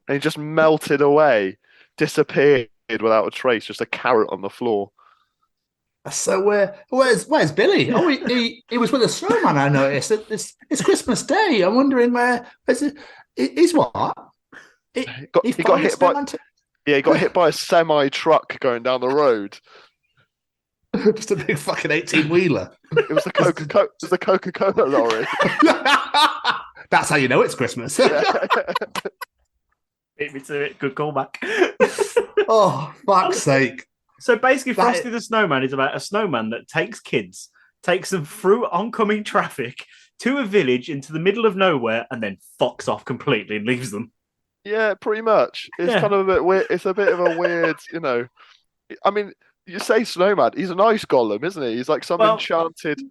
he just melted away, disappeared without a trace, just a carrot on the floor. So where's Billy? Oh, he was with a snowman, I noticed. It's Christmas Day. I'm wondering where's it? He's what? He got hit by a semi-truck going down the road. Just a big fucking 18-wheeler. It was the Coca-Cola lorry. That's how you know it's Christmas. Beat me to it. Good callback. Oh, fuck's sake. So basically, Frosty the Snowman is about a snowman that takes kids, takes them through oncoming traffic to a village into the middle of nowhere, and then fucks off completely and leaves them. Yeah, pretty much. It's kind of a bit weird. It's a bit of a weird, I mean, you say snowman, he's an ice golem, isn't he? He's like some enchanted,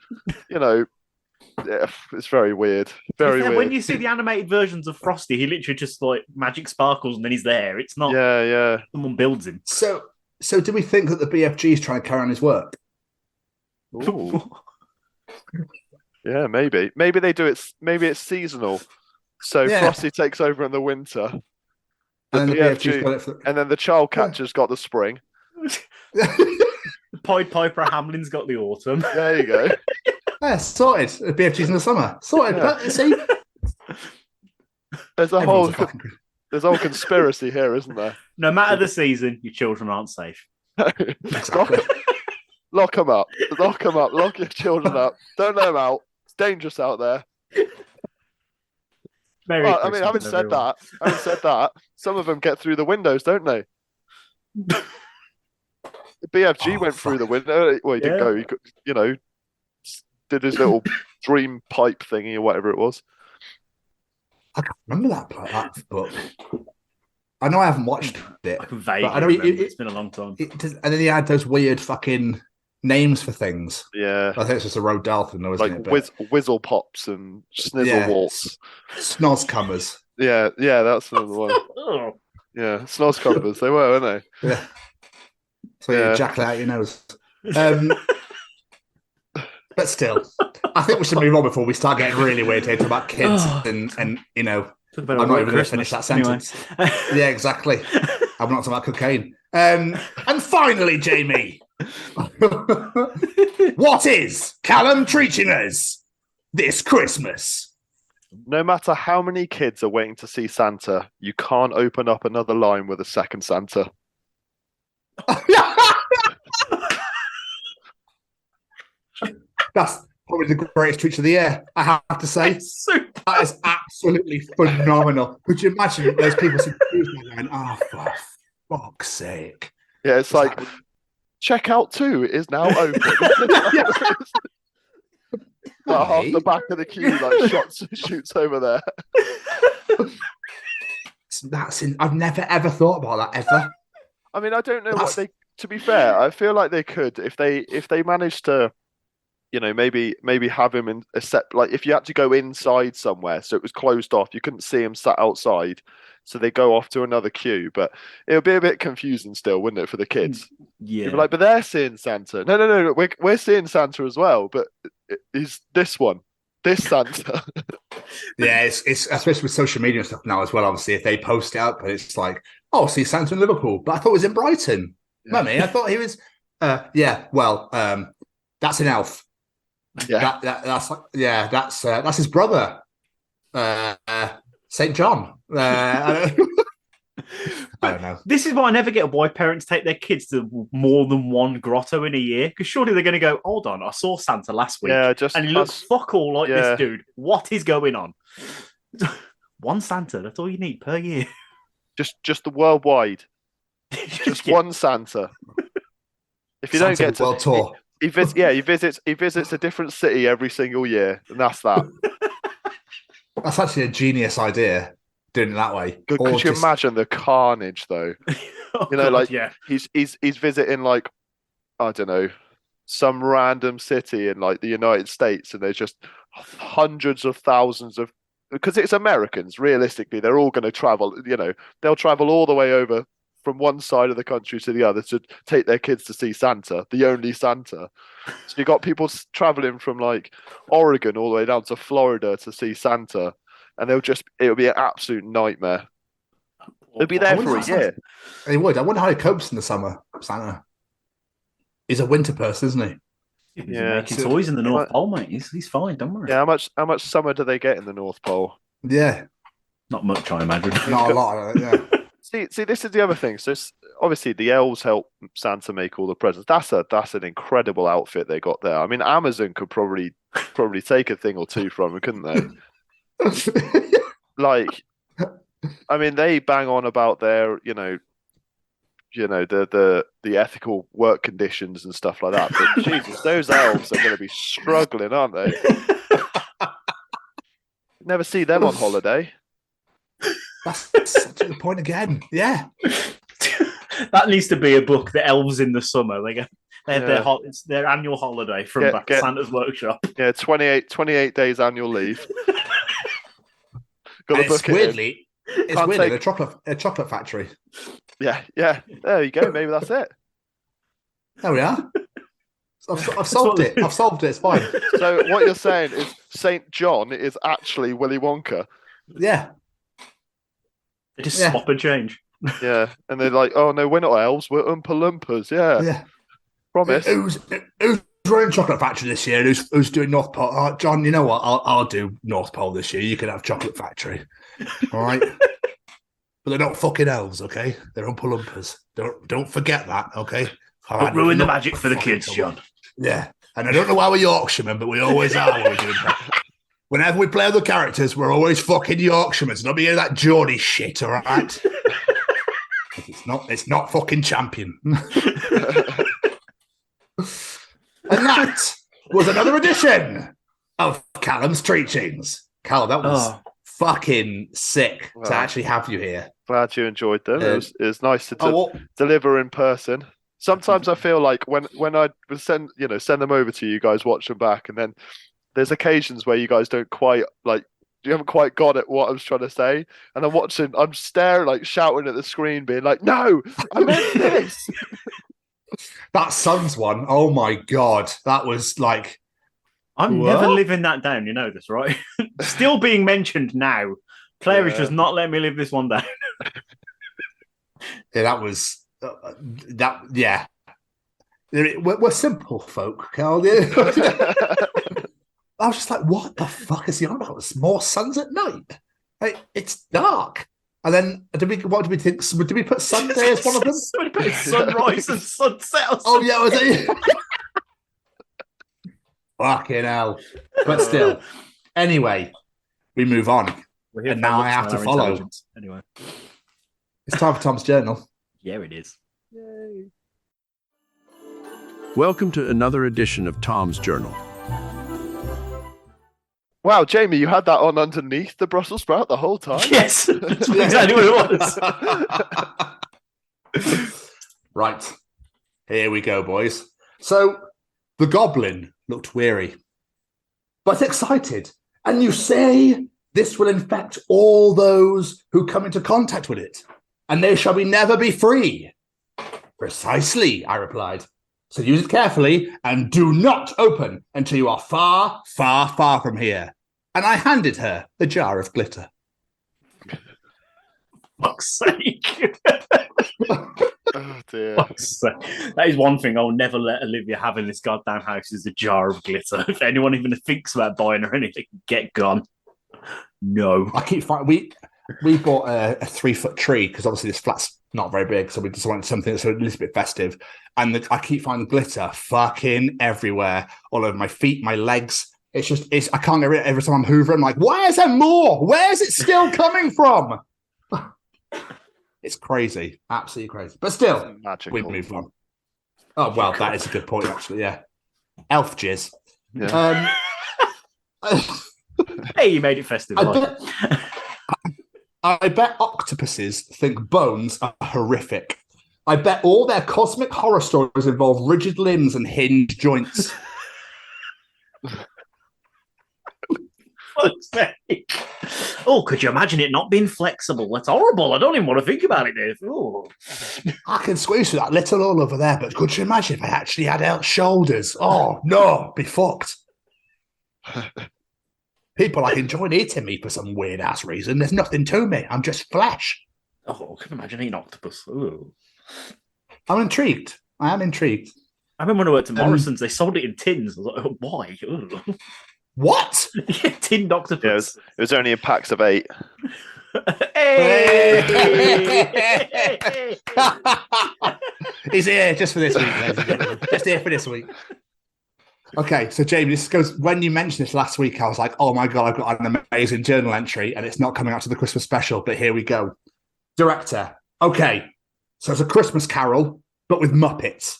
it's very weird. Very weird. When you see the animated versions of Frosty, he literally just like magic sparkles and then he's there. It's not. Yeah. Someone builds him. So do we think that the BFG is trying to carry on his work? Yeah, maybe they do it. Maybe it's seasonal. So Frosty takes over in the winter. And then the BFG's got it for... and then the child catcher's got the spring. Pied Piper Hamlin's got the autumn. There you go. Yeah, sorted. The BFG's in the summer. Sorted. Yeah. But, see, there's a whole conspiracy here, isn't there? No matter the season, your children aren't safe. Exactly. Lock them up. Lock them up. Lock your children up. Don't let them out. It's dangerous out there. I mean, having said that, some of them get through the windows, don't they? The BFG went through the window. Well, he didn't go. He, did his little dream pipe thingy or whatever it was. I can't remember that book. I know I haven't watched it. I can vaguely I know remember. It's been a long time. And then he had those weird fucking names for things. Yeah. I think it's just a Road Dalton, though, isn't like it? Whizzle Pops and Snizzle Waltz. Snozcummers. Yeah, that's another one. Yeah, Snozcummers. They were, weren't they? Yeah. So you jackal out your nose. But still, I think we should move on before we start getting really weird here about kids and I'm not even going to finish that sentence. Yeah, exactly. I'm not talking about cocaine. And finally, Jamie, what is Callum teaching us this Christmas? No matter how many kids are waiting to see Santa, you can't open up another line with a second Santa. That's probably the greatest tweet of the year, I have to say. That is absolutely phenomenal. Could you imagine those people going, oh, for fuck's sake. Yeah, it's like, checkout 2 is now open. Half the back of the queue shoots over there. I've never ever thought about that ever. I mean, I don't know what they. To be fair, I feel like they could if they managed to, maybe have him in a set. Like if you had to go inside somewhere, so it was closed off, you couldn't see him sat outside, so they go off to another queue. But it would be a bit confusing still, wouldn't it, for the kids? Yeah. You'd be like, but they're seeing Santa. No, we're seeing Santa as well, but is this one, this Santa? Yeah, it's especially with social media and stuff now as well. Obviously, if they post it up, but it's like, oh, see Santa in Liverpool, but I thought it was in Brighton. Mummy, I thought he was. That's an elf. Yeah, that's his brother, Saint John. I don't know. This is why I never get why parents take their kids to more than one grotto in a year. Because surely they're going to go, hold on, I saw Santa last week, and he looks fuck all like this dude. What is going on? One Santa, that's all you need per year. Just the worldwide. Just one Santa. If you don't get to world tour. He visits a different city every single year, and that's that. That's actually a genius idea, doing it that way. Could you imagine the carnage, though? He's visiting, like, I don't know, some random city in like the United States, and there's just hundreds of thousands of, because it's Americans. Realistically, they're all going to travel. They'll travel all the way over from one side of the country to the other to take their kids to see Santa, the only Santa. So you got people traveling from like Oregon all the way down to Florida to see Santa, and it'll be an absolute nightmare. They'll be there for a year. They would. I wonder how he copes in the summer, Santa. He's a winter person, isn't he? He's making toys in the North Pole, mate. He's fine, don't worry. Yeah, how much summer do they get in the North Pole? Yeah. Not much, I imagine. Not a lot, yeah. See, this is the other thing. So obviously the elves help Santa make all the presents. That's an incredible outfit they got there. I mean, Amazon could probably take a thing or two from it, couldn't they? Like, I mean, they bang on about their, the ethical work conditions and stuff like that. But Jesus, those elves are going to be struggling, aren't they? Never see them on holiday. That's such a good point again. Yeah. That needs to be a book, The Elves in the Summer. They have it's their annual holiday from Santa's workshop. Yeah, 28 days annual leave. Got to book weirdly, a chocolate factory. Yeah. There you go. Maybe that's it. There we are. I've solved it. I've solved it. It's fine. So what you're saying is Saint John is actually Willy Wonka. Yeah. They just swap and change. Yeah, and they're like, "Oh no, we're not elves. We're Oompa Loompas." Yeah. Yeah. Promise. Who's running Chocolate Factory this year? Who's doing North Pole? Oh, John, you know what? I'll do North Pole this year. You can have Chocolate Factory. All right. But they're not fucking elves, okay? They're Oompa Loompas. Don't forget that, okay? Don't ruin the magic for the kids, John. Yeah. And I don't know why we're Yorkshiremen, but we always are when we're doing that. Whenever we play other characters, we're always fucking Yorkshiremen. So don't be hearing that Geordie shit, all right? It's not fucking champion. And that was another edition of Callum's Treachings. Callum, that was fucking sick to actually have you here. Glad you enjoyed them. It was nice to deliver in person. Sometimes I feel like when I send them over to you guys, watch them back, and then there's occasions where you guys don't quite you haven't quite got it what I was trying to say, and I'm staring, shouting at the screen, being like, "No, I meant this." That Suns one, oh my god, that was like. I'm never living that down. You know this, right? Still being mentioned now. Claire is just not letting me live this one down. Yeah, that was that. Yeah, we're simple folk, Carl. I was just like, what the fuck is he on about? It's more suns at night. It's dark. And then, what did we think? Did we put Sunday as one of them? Somebody put sunrise and sunset. Oh, yeah, was it? Fucking hell. But still. Anyway, we move on. And now I have to follow. Anyway. It's time for Tom's Journal. Yeah, it is. Yay. Welcome to another edition of Tom's Journal. Wow, Jamie, you had that on underneath the Brussels sprout the whole time? Yes, that's exactly what it was. Right, here we go, boys. So, the goblin looked weary, but excited. And you say this will infect all those who come into contact with it, and they shall never be free. Precisely, I replied. So use it carefully and do not open until you are far, far, far from here. And I handed her the jar of glitter. Fuck's sake. Oh, dear. Fuck's sake. That is one thing I'll never let Olivia have in this goddamn house is a jar of glitter. If anyone even thinks about buying her anything, get gone. No. I keep finding... We bought a 3-foot tree because obviously this flat's not very big, so we just wanted something that's a little bit festive. And I keep finding glitter fucking everywhere, all over my feet, my legs. I can't get rid of it every time I'm hoovering. I'm like, why is there more? Where is it still coming from? It's crazy, absolutely crazy. But still, we move on. Oh well, that is a good point, actually. Yeah, elf jizz. Yeah. Hey, you made it festive. I bet octopuses think bones are horrific. I bet all their cosmic horror stories involve rigid limbs and hinged joints. Oh, could you imagine it not being flexible? That's horrible. I don't even want to think about it, Dave. Oh. I can squeeze through that little hole over there, but could you imagine if I actually had out shoulders? Oh, no, be fucked. People enjoy eating me for some weird-ass reason. There's nothing to me. I'm just flesh. Oh, I can imagine eating octopus. Ooh. I'm intrigued. I am intrigued. I remember when I worked at Morrison's, they sold it in tins. I was like, oh, why? Ooh. What? Yeah, tinned octopus. Yeah, it was only in packs of 8. Hey! He's here just for this week, ladies and gentlemen. Just here for this week. Okay, so Jamie, this goes. When you mentioned this last week, I was like, "Oh my god, I've got an amazing journal entry, and it's not coming out to the Christmas special." But here we go. Director. Okay, so it's a Christmas Carol, but with Muppets.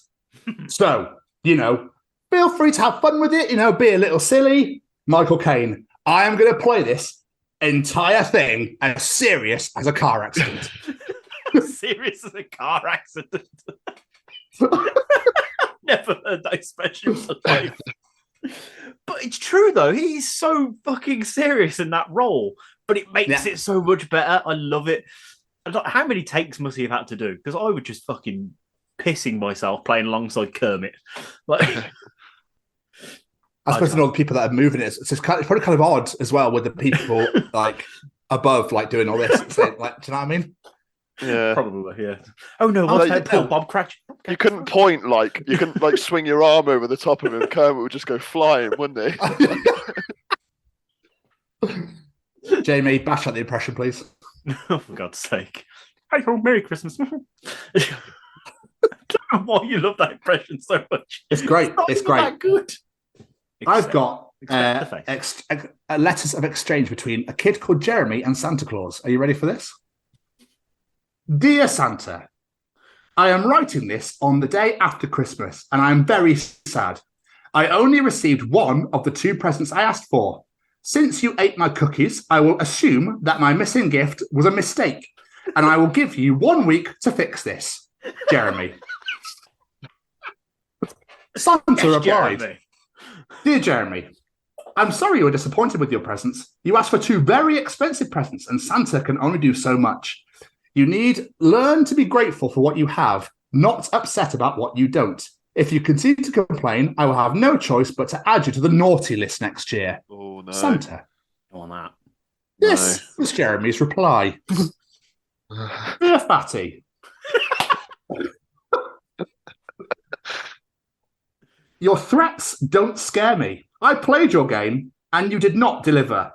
So feel free to have fun with it. Be a little silly. Michael Caine. I am going to play this entire thing as serious as a car accident. Serious as a car accident. Never heard that expression in my life. But it's true, though. He's so fucking serious in that role. But it makes it so much better. I love it. How many takes must he have had to do? Because I was just fucking pissing myself playing alongside Kermit. I suppose to know the people that are moving it. It's probably kind of odd as well with the people like above, like doing all this. Saying, like, do you know what I mean? Yeah, probably. Yeah. Oh no! What about Bill Bob Cratchit? You couldn't point you couldn't like swing your arm over the top of him. Kermit would just go flying, wouldn't he? Jamie, bash out the impression, please. Oh, for God's sake! Hey ho, Merry Christmas! I don't know why you love that impression so much. It's great. It's great. That good. I've got letters of exchange between a kid called Jeremy and Santa Claus. Are you ready for this? Dear Santa, I am writing this on the day after Christmas, and I am very sad. I only received one of the 2 presents I asked for. Since you ate my cookies, I will assume that my missing gift was a mistake, and I will give you 1 week to fix this. Jeremy. Santa replied, Jeremy. Dear Jeremy, I'm sorry you were disappointed with your presents. You asked for 2 very expensive presents, and Santa can only do so much. You need learn to be grateful for what you have, not upset about what you don't. If you continue to complain, I will have no choice but to add you to the naughty list next year. Oh no, Santa. On that. This was Jeremy's reply. Dear Fatty. Your threats don't scare me. I played your game and you did not deliver.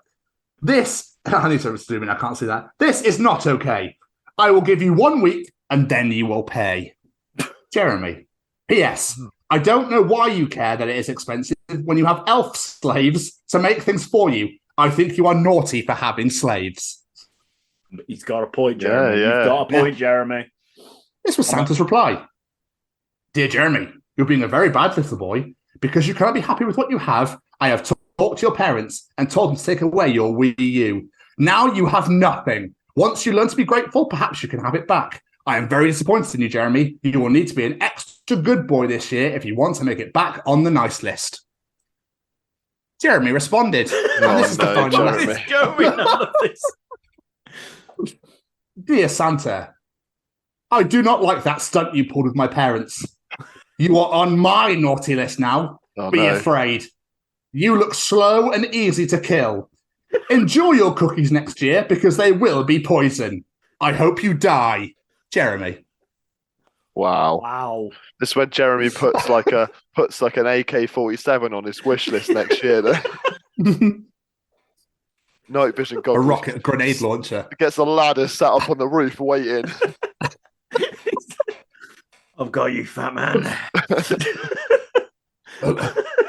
This, I need to zoom in, I can't see that. This is not okay. I will give you 1 week and then you will pay. Jeremy. P.S. I don't know why you care that it is expensive when you have elf slaves to make things for you. I think you are naughty for having slaves. He's got a point, Jeremy. Yeah. You've got a point, Jeremy. This was Santa's reply. Dear Jeremy, you're being a very bad little boy. Because you cannot be happy with what you have, I have talked to your parents and told them to take away your Wii U. Now you have nothing. Once you learn to be grateful, perhaps you can have it back. I am very disappointed in you, Jeremy. You will need to be an extra good boy this year if you want to make it back on the nice list. Jeremy responded. And this is the final Jeremy. What is going on with this? Dear Santa, I do not like that stunt you pulled with my parents. You are on my naughty list now. Be afraid. You look slow and easy to kill. Enjoy your cookies next year because they will be poison. I hope you die. Jeremy. Wow. This is when Jeremy puts like an AK-47 on his wish list next year. Night vision goggles. A rocket grenade launcher. Gets a ladder sat up on the roof waiting. I've got you, fat man.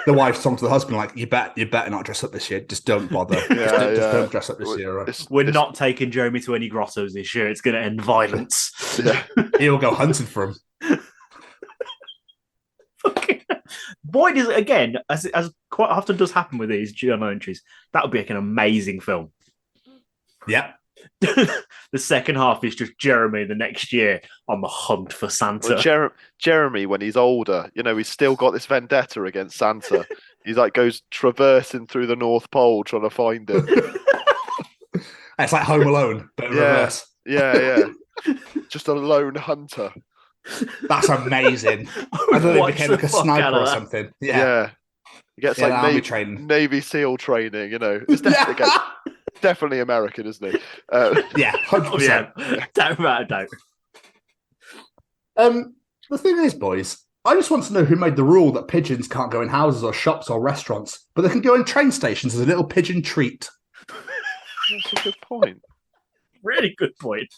The wife's talking to the husband like, you better not dress up this year. Just don't bother. Just don't dress up this year. Right? We're not taking Jeremy to any grottos this year. It's going to end violence. Yeah. He'll go hunting for him. Boy, does again, as quite often does happen with these journal entries, that would be like an amazing film. Yep. The second half is just Jeremy the next year on the hunt for Santa. Well, Jeremy, when he's older, he's still got this vendetta against Santa. He's like goes traversing through the North Pole trying to find him. It's like Home Alone, but in reverse. Yeah. Just a lone hunter. That's amazing. I thought he became like a sniper or something. Yeah. He gets Navy SEAL training, It's definitely American, isn't he? 100%. Yeah, without a doubt. The thing is, boys, I just want to know who made the rule that pigeons can't go in houses or shops or restaurants, but they can go in train stations as a little pigeon treat. That's a good point. Really good point.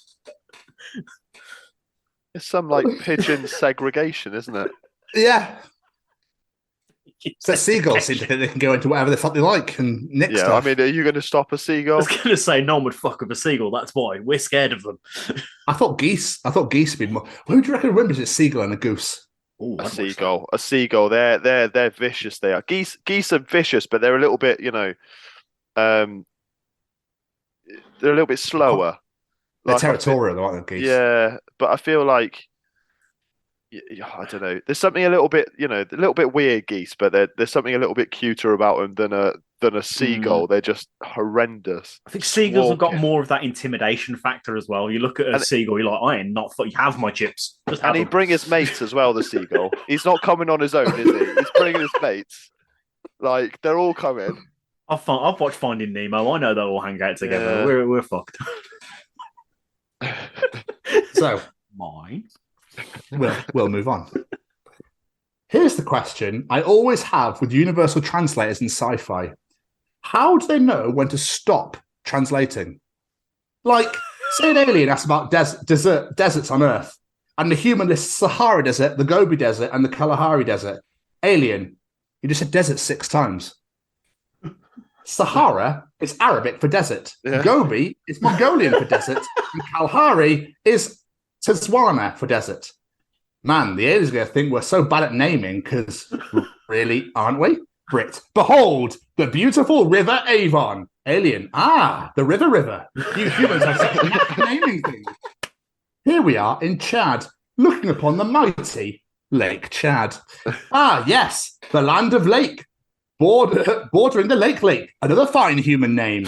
It's some pigeon segregation, isn't it? Yeah. So seagulls seem to think they can go into whatever the fuck they like and nick stuff. I mean, are you going to stop a seagull? I was going to say no one would fuck with a seagull. That's why we're scared of them. I thought geese would be more. Who do you reckon wins? A seagull and a goose? Ooh, a seagull. They're vicious. They are. Geese are vicious, but they're a little bit, they're a little bit slower. They're territorial, aren't they, geese? Yeah, but I feel like. I don't know. There's something a little bit weird geese, but there's something a little bit cuter about them than a seagull. They're just horrendous. I think seagulls have got more of that intimidation factor as well. You look at a seagull, you're like, I ain't not you have my chips. And he'd bring his mates as well. The seagull. He's not coming on his own, is he? He's bringing his mates. Like they're all coming. I've watched Finding Nemo. I know they'll all hang out together. Yeah. We're fucked. So Mine. we'll move on. Here's the question I always have with universal translators in sci-fi. How do they know when to stop translating? Like, say an alien asks about deserts on Earth, and the human lists Sahara Desert, the Gobi Desert, and the Kalahari Desert. Alien, you just said desert 6 times. Sahara is Arabic for desert. Yeah. Gobi is Mongolian for desert. And Kalahari is Botswana for desert. Man, the aliens are going to think we're so bad at naming because really, aren't we? Brit, behold, the beautiful River Avon. Alien, the river. You humans have such knack naming things. Here we are in Chad, looking upon the mighty Lake Chad. Yes, the land of lake, bordering the Lake, another fine human name.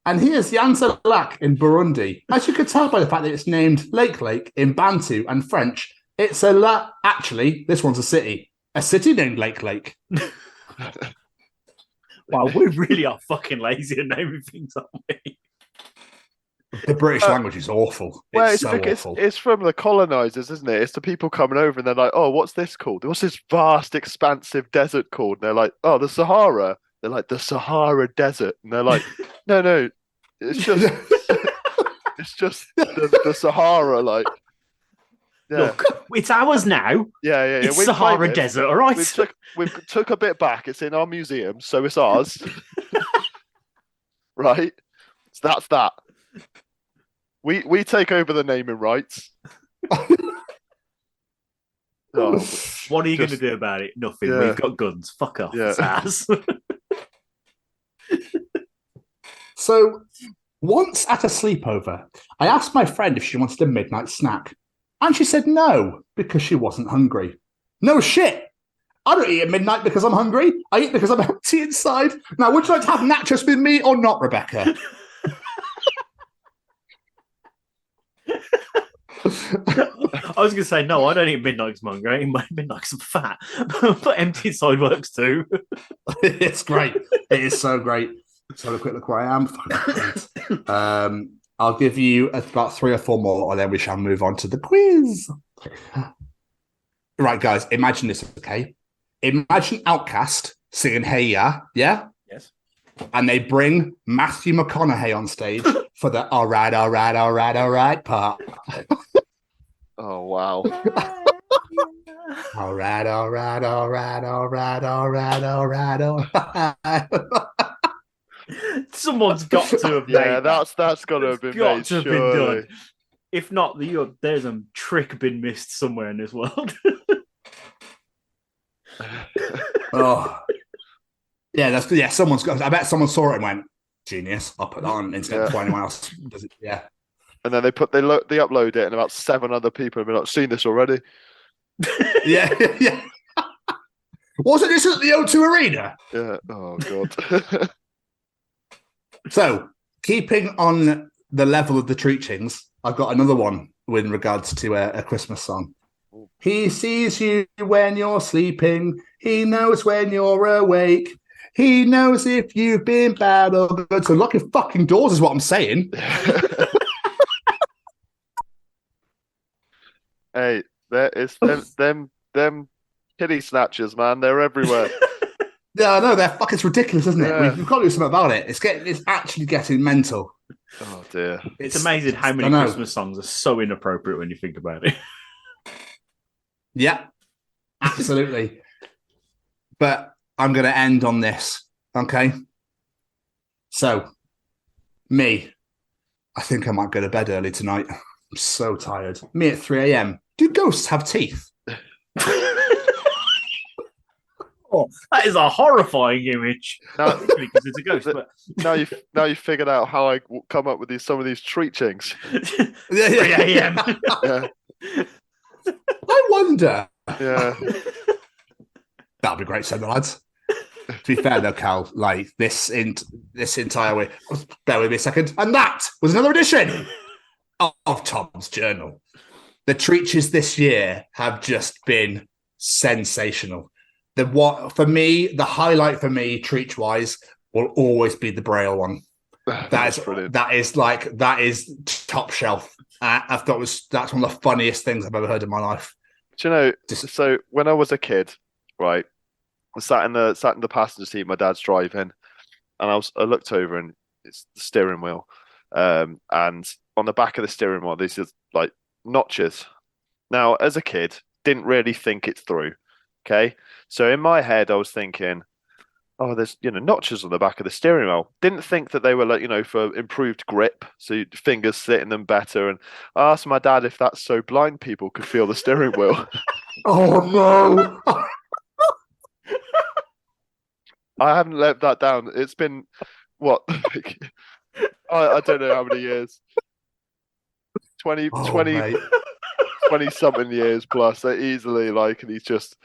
And here's Yanzalak in Burundi. As you could tell by the fact that it's named Lake in Bantu and French, it's actually, this one's a city named Lake. Wow, we really are fucking lazy at naming things, aren't we? The British language is awful. It's so awful. It's from the colonizers, isn't it? It's the people coming over and they're like, oh, what's this called? What's this vast, expansive desert called? And they're like, oh, the Sahara. They're like, the Sahara Desert. And they're like, no, it's just the Sahara, like. Yeah. Look, it's ours now. Yeah. It's Sahara Desert, all right? We took a bit back. It's in our museum, so it's ours. Right? So that's that. We take over the naming rights. Oh, what are you going to do about it? Nothing. Yeah. We've got guns. Fuck off. Yeah. It's ours. So, once at a sleepover, I asked my friend if she wanted a midnight snack. And she said no, because she wasn't hungry. No shit. I don't eat at midnight because I'm hungry. I eat because I'm empty inside. Now, would you like to have nachos with me or not, Rebecca? I was going to say, no, I don't eat midnight because I'm hungry. I eat midnight because I'm fat. But empty inside works too. It's great. It is so great. Let's have a quick look where I am. I'll give you about 3 or 4 more, and then we shall move on to the quiz. Right, guys, imagine this, okay? Imagine Outcast singing Hey Ya, yeah? Yes. And they bring Matthew McConaughey on stage for the all right part. Oh, wow. All right. Someone's got to have made that's got to have been made, been done. If not, there's a trick been missed somewhere in this world. Oh, yeah. Someone's got. I bet someone saw it and went, "Genius! I'll put that on internet before anyone else does it." Yeah. And then they upload it, and about 7 other people have been like, "Seen this already." Yeah. Wasn't this at the O2 Arena? Yeah. Oh god. So, keeping on the level of the Treachings, I've got another one with regards to a Christmas song. He sees you when you're sleeping. He knows when you're awake. He knows if you've been bad or good. So lock your fucking doors is what I'm saying. Hey, there is them kitty snatchers, man. They're everywhere. Yeah, I know. It's ridiculous, isn't it? Yeah. We've got to do something about it. It's actually getting mental. Oh dear. It's amazing how many Christmas songs are so inappropriate when you think about it. Yeah, absolutely. But I'm going to end on this, okay? So, I think I might go to bed early tonight. I'm so tired. Me at 3 a.m. Do ghosts have teeth? Oh, that is a horrifying image. Now, because it's a ghost. But now you figured out how I come up with some of these treachings. 3 a.m. Yeah. I wonder. Yeah. That'll be great, so lads. To be fair, though, Cal, like this entire way. Bear with me a second. And that was another edition of Tom's Journal. The Treaches this year have just been sensational. for me, the highlight for me, Treach wise, will always be the Braille one. That is top shelf. I thought that's one of the funniest things I've ever heard in my life. Do you know? So when I was a kid, right, I sat in the passenger seat. My dad's driving, and I looked over, and it's the steering wheel, and on the back of the steering wheel, these are like notches. Now, as a kid, didn't really think it through. Okay, so in my head, I was thinking, oh, there's notches on the back of the steering wheel. Didn't think that they were like for improved grip, so your fingers sit in them better. And I asked my dad if that's so blind people could feel the steering wheel. Oh no! I haven't let that down. It's been what? I don't know how many years. 20 something years plus. They're easily like, and he's just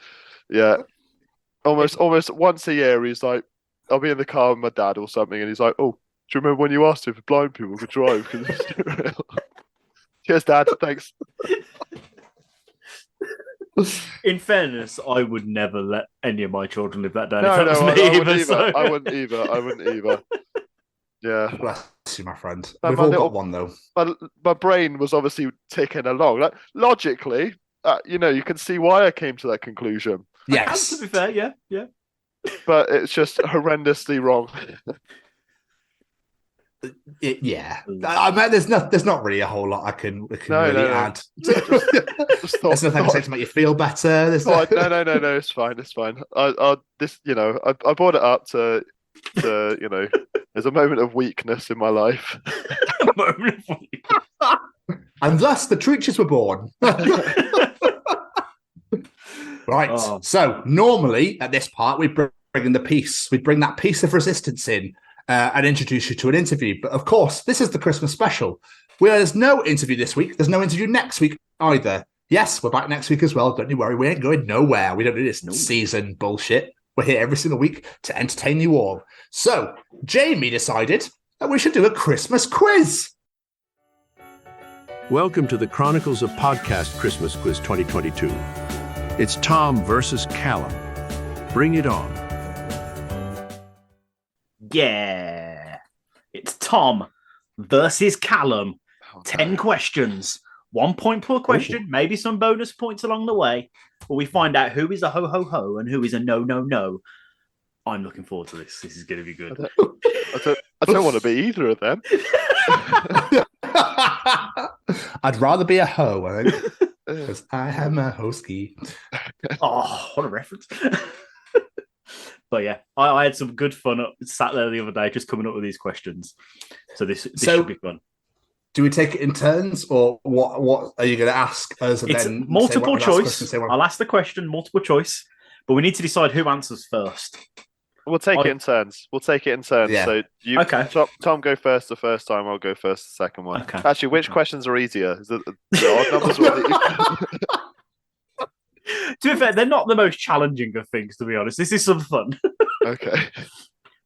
almost once a year he's like, I'll be in the car with my dad or something, and he's like, oh, do you remember when you asked if blind people could drive? Cheers, Dad. Thanks. In fairness, I would never let any of my children live that down. No, if that was me I wouldn't either, either. so. I wouldn't either. Yeah. Bless you, my friend. No, We've all got one though. My brain was obviously ticking along. Like, logically, you can see why I came to that conclusion. Yes. To be fair, yeah. But it's just horrendously wrong. Yeah. I mean, there's not really a whole lot I can add. There's nothing I can say to make you feel better. No, it's fine. I brought it up to there's a moment of weakness in my life. A moment of weakness. And thus the Treaches were born. Right. Oh. So normally at this part we bring in the piece. We bring that piece of resistance in and introduce you to an interview. But of course, this is the Christmas special. There's no interview this week. There's no interview next week either. Yes, we're back next week as well. Don't you worry. We ain't going nowhere. We don't do this season bullshit. We're here every single week to entertain you all. So Jamie decided that we should do a Christmas quiz. Welcome to the Chronicles of Podcast Christmas Quiz 2022. It's Tom versus Callum. Bring it on. Yeah. It's Tom versus Callum. 10 questions. 1 point per question, maybe some bonus points along the way. But we find out who is a ho-ho-ho and who is a no-no-no. I'm looking forward to this. This is going to be good. I don't want to be either of them. I'd rather be a hoe, I think. Because I am a hoski. Oh, what a reference. But yeah, I had some good fun sat there the other day just coming up with these questions. So this should be fun. Do we take it in turns, or what are you going to ask us? And it's then multiple choice. I'll ask the question, multiple choice, but we need to decide who answers first. We'll take it in turns. Yeah. So you, okay. Tom, go first the first time. I'll go first the second one. Okay. Actually, which questions are easier? Is it the odd numbers? To be fair, they're not the most challenging of things, to be honest. This is some fun. Okay.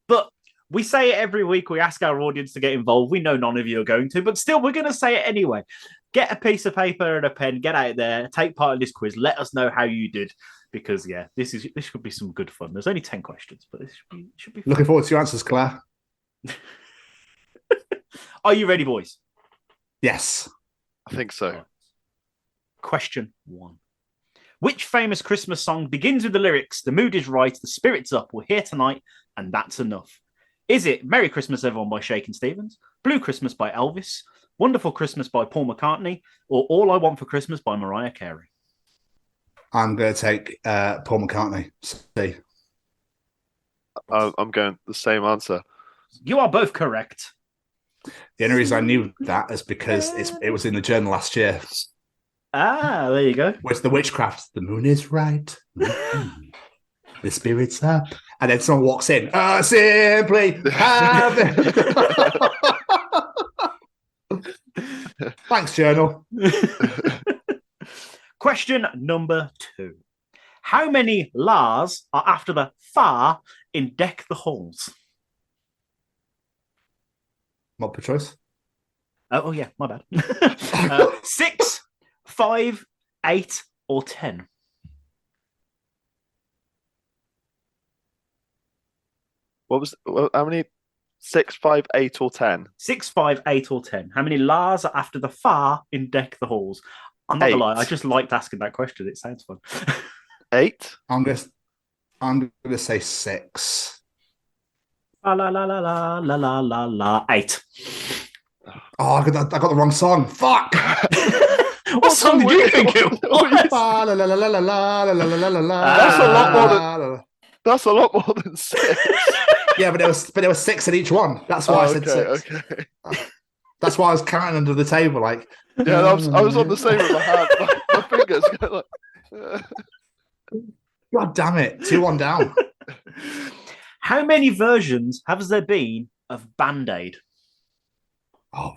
But we say it every week. We ask our audience to get involved. We know none of you are going to, but still, we're going to say it anyway. Get a piece of paper and a pen. Get out there. Take part in this quiz. Let us know how you did. Because, yeah, this could be some good fun. There's only 10 questions, but this should be fun. Looking forward to your answers, Claire. Are you ready, boys? Yes. I think so. Question 1. Which famous Christmas song begins with the lyrics, "The mood is right, the spirit's up, we're here tonight, and that's enough"? Is it "Merry Christmas Everyone" by Shakin' Stevens, "Blue Christmas" by Elvis, "Wonderful Christmas" by Paul McCartney, or "All I Want for Christmas" by Mariah Carey? I'm going to take Paul McCartney. See. I'm going the same answer. You are both correct. The only reason I knew that is because it was in the journal last year. Ah, there you go. Where's the witchcraft? The moon is right. The spirit's up. And then someone walks in. Simply have it. Thanks, journal. Question number 2. How many Lars are after the far in Deck the Halls? Multiple choice. Oh yeah, my bad. 6, 5, 8, or 10? How many? 6, 5, 8, or 10? 6, 5, 8, or 10. How many Lars are after the far in Deck the Halls? I'm not gonna lie, I just liked asking that question. It sounds fun. 8? I'm gonna say 6. La la la la la la la la la. 8. Oh, I got the wrong song. Fuck. What song did you think it was? La, la, la, la, la, la, la, la, la, la, la. That's a lot more than. That's a lot more than 6. Yeah, but there was 6 in each one. That's why I said 6. Okay. That's why I was counting under the table, like. Yeah, I was on the same with my hand, my fingers. Like, God damn it! 2-1 down. How many versions has there been of Band-Aid? Oh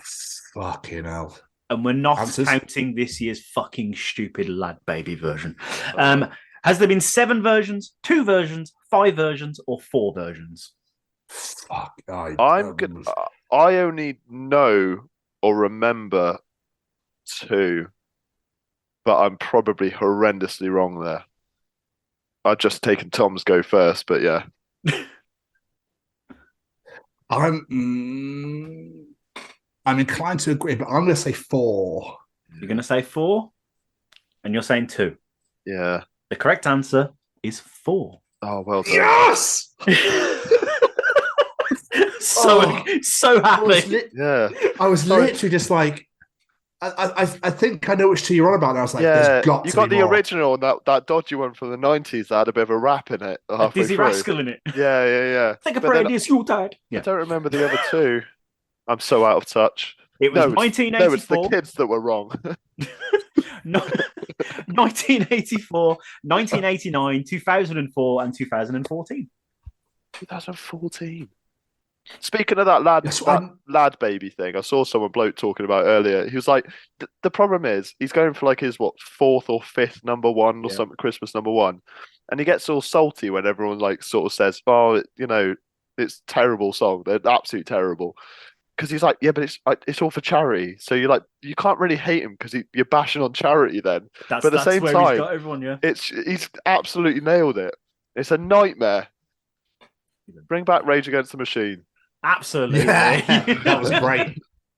fucking hell! And we're not Answers? counting this year's fucking stupid lad baby version. Has there been 7 versions, 2 versions, 5 versions, or 4 versions? Fuck! I only know or remember 2, but I'm probably horrendously wrong there. I've just taken Tom's go first, but yeah. I'm inclined to agree, but I'm going to say 4. You're going to say 4, and you're saying 2. Yeah. The correct answer is 4. Oh, well done. Yes! So happy. I was literally just like, I think I know which 2 you're on about. And I was like, there's got to you got be the more. original, that dodgy one from the 90s that had a bit of a rap in it. A Dizzy Rascal in it. Yeah. Think of Brady's you died. I don't remember the other 2. I'm so out of touch. It was 1984. No, it's the kids that were wrong. 1984, 1989, 2004, and 2014. 2014. Speaking of that lad baby thing, I saw someone bloke talking about earlier. He was like, the problem is he's going for like his 4th or 5th number 1 or something, Christmas number 1, and he gets all salty when everyone like sort of says, "Oh, it's a terrible song. They're absolutely terrible." Because he's like, yeah, but it's all for charity. So you're like, you can't really hate him because you're bashing on charity then. But at the same time, he's got everyone, yeah. He's absolutely nailed it. It's a nightmare. Bring back Rage Against the Machine. Absolutely. Yeah.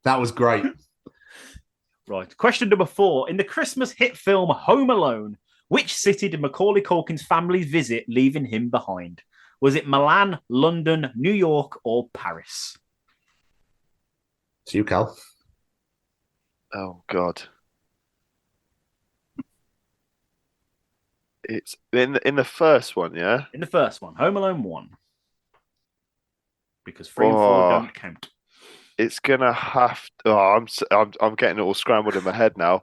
That was great. Right. Question number 4. In the Christmas hit film Home Alone, which city did Macaulay Culkin's family visit, leaving him behind? Was it Milan, London, New York, or Paris? It's you, Cal. Oh, God. It's in the first one, yeah? In the first one, Home Alone 1. Because 3 and 4 don't count. It's gonna have to, I'm getting it all scrambled in my head now.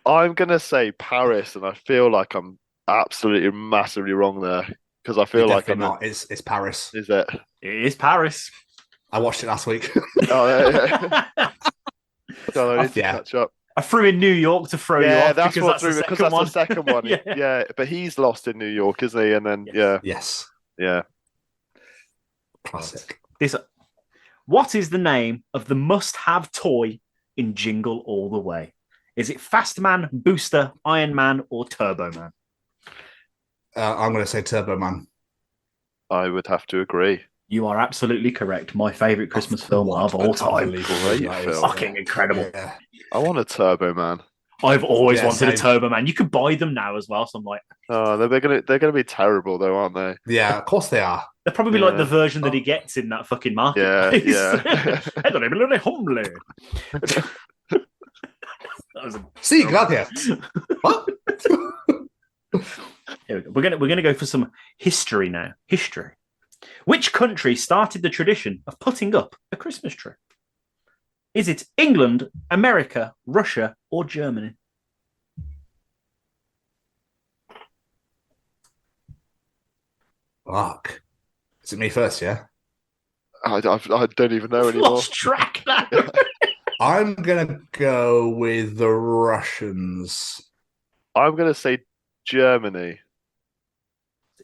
I'm gonna say Paris, and I feel like I'm absolutely massively wrong there. Because I feel like I'm not. It's Paris. Is it? It is Paris. I watched it last week. I need to catch up. I threw in New York to throw you off. That's because what that's threw me, because that's one. the second one. Yeah, but he's lost in New York, isn't he? And then Yes. Yeah. Classic. What is the name of the must-have toy in Jingle All the Way? Is it Fast Man, Booster, Iron Man, or Turbo Man? I'm going to say Turbo Man. I would have to agree. You are absolutely correct. My favourite Christmas film of all time. Fucking incredible. Yeah. I want a Turbo Man. I've always wanted a Turbo Man. You could buy them now as well. So I'm like, oh, they're gonna be terrible though, aren't they? Yeah, of course they are. They're probably like the version that he gets in that fucking marketplace. Yeah. See, gracias. What? Here we go. We're gonna go for some history now. History. Which country started the tradition of putting up a Christmas tree? Is it England, America, Russia, or Germany? Fuck. Is it me first, yeah? I don't even know anymore. Lost track now. I'm going to go with the Russians. I'm going to say Germany.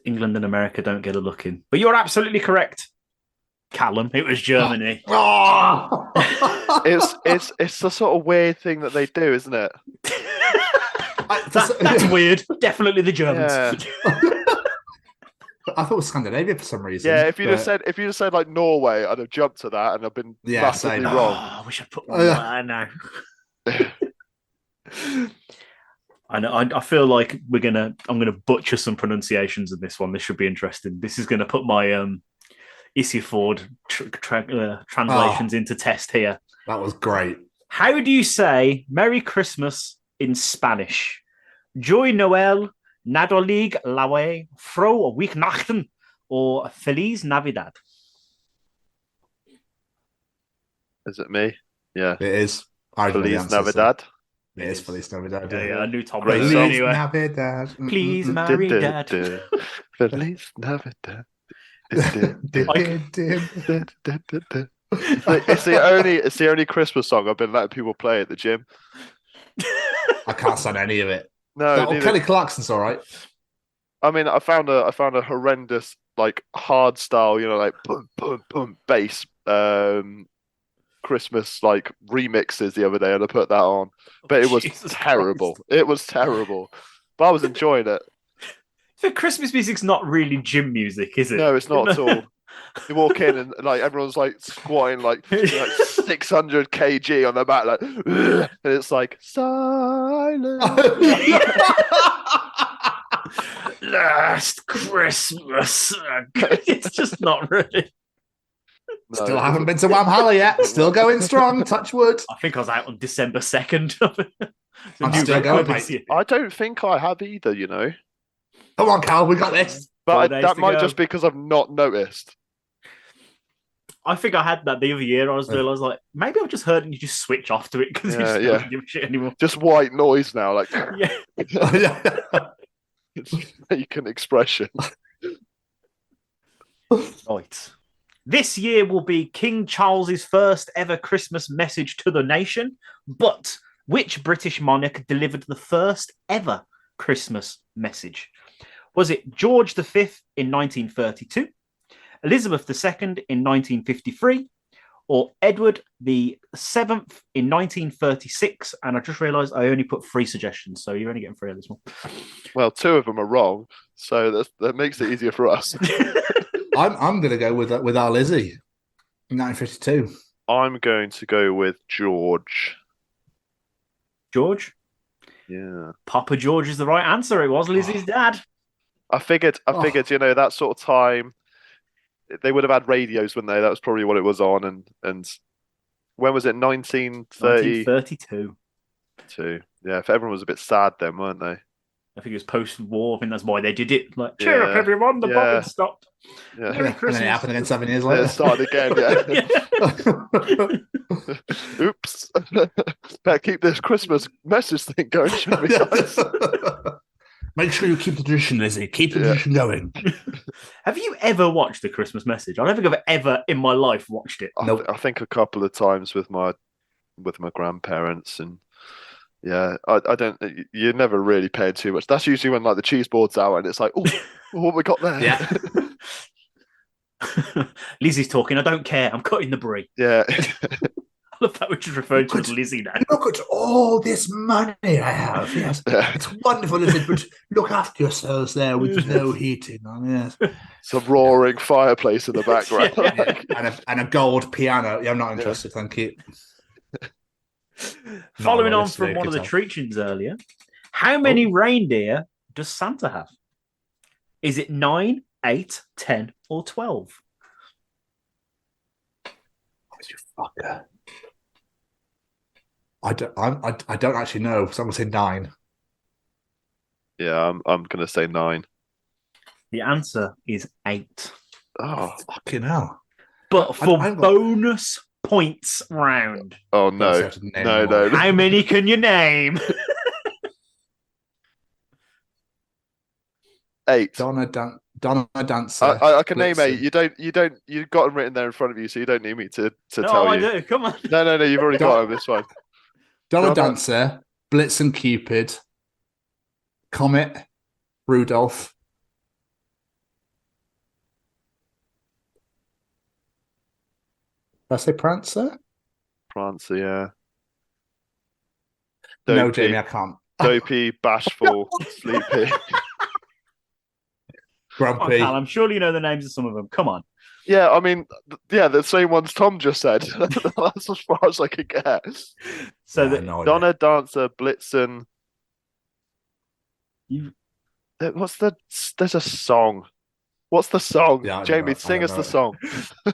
England and America don't get a look in. But you're absolutely correct. Callum, it was Germany. Oh. It's the sort of weird thing that they do, isn't it? That's weird. Definitely the Germans. Yeah. I thought it was Scandinavia for some reason. Yeah, if you just said like Norway, I'd have jumped to that, and I've been massively same. wrong. Oh, we should put one there. I know. I feel like I'm gonna butcher some pronunciations in this one. This should be interesting. This is gonna put my Isiaford translations into test here. That was great. How do you say Merry Christmas in Spanish? Joy Noel, Nadolig Lawe, Frohe Weihnachten, or Feliz Navidad? Is it me? Yeah. It is. I know the Feliz answer, Navidad. So it is Feliz Navidad. Yeah, I knew Tom Great was song. anyway. Navidad. Please marry Dad. Feliz Navidad. It's the only Christmas song I've been letting people play at the gym. I can't stand any of it. No, Kelly Clarkson's all right. I mean, I found a horrendous like hard style, like boom boom boom bass Christmas like remixes the other day, and I put that on, but it was terrible. Christ. It was terrible, but I was enjoying it. So Christmas music's not really gym music, is it? No, it's not at all. You walk in and like everyone's like squatting like 600 kg on their back, like, and it's like silence. Last Christmas. It's just not really. No, Still haven't been to Wamhalla yet. Still going strong. Touch wood. I think I was out on December 2nd. I'm still going, mate. I don't think I have either. Come on, Cal. We got this. But that might just be because I've not noticed. I think I had that the other year. I was like, maybe I've just heard it and you just switch off to it because you just don't give a shit anymore. Just white noise now, like Yeah. it's fake an expression. Right. This year will be King Charles's first ever Christmas message to the nation. But which British monarch delivered the first ever Christmas message? Was it George V in 1932, Elizabeth II in 1953, or Edward VII in 1936? And I just realised I only put 3 suggestions, so you're only getting 3 of this one. Well, 2 of them are wrong, so that makes it easier for us. I'm going to go with our Lizzie, 1952. I'm going to go with George. George? Yeah. Papa George is the right answer. It was Lizzie's dad. I figured, that sort of time, they would have had radios, wouldn't they? That was probably what it was on. And when was it? 1932. Yeah, if everyone was a bit sad then, weren't they? I think it was post-war. I think that's why they did it. Like, cheer up, everyone. The bombing stopped. Yeah. Merry Christmas. And then it happened again 7 years later. It started again, yeah. Oops. Better keep this Christmas message thing going, shouldn't we, guys? Make sure you keep the tradition, Lizzie. Keep the tradition going. Have you ever watched the Christmas message? I don't think I've ever in my life watched it. I think a couple of times with my grandparents, and yeah, I don't. You're never really paying too much. That's usually when like the cheese board's out, and it's like, oh, what we got there? Yeah. Lizzie's talking. I don't care. I'm cutting the brie. Yeah. I love that we're just referring to as Lizzie now. Look at all this money I have. Yes, it's wonderful, isn't it? But look after yourselves there with no heating on. Yes, some roaring fireplace in the background, and a gold piano. Yeah, I'm not interested. Thank you. Following on from one of the Treachings earlier, how many reindeer does Santa have? Is it 9, 8, 10, or 12? You fucker. I don't actually know, so I'm going to say 9. Yeah, I'm going to say 9. The answer is 8. Oh, fucking hell. But for bonus points round. Oh, no. No. How many can you name? 8. Donna Dancer. I can name 8. You've got them written there in front of you, so you don't need me to tell you. No, I do. Come on. No, you've already got them. This one. Donna Dancer, Blitzen Cupid, Comet, Rudolph. Did I say Prancer? Prancer, yeah. No, Jamie, I can't. Dopey, bashful, sleepy. Grumpy. Callum, surely you know the names of some of them. Come on. Yeah, I mean, the same ones Tom just said. That's as far as I could get. So Yeah, the, no idea. Donna, Dancer, Blitzen. you There's a song. What's the song? Yeah, I don't Jamie, know. sing I us don't the know. song.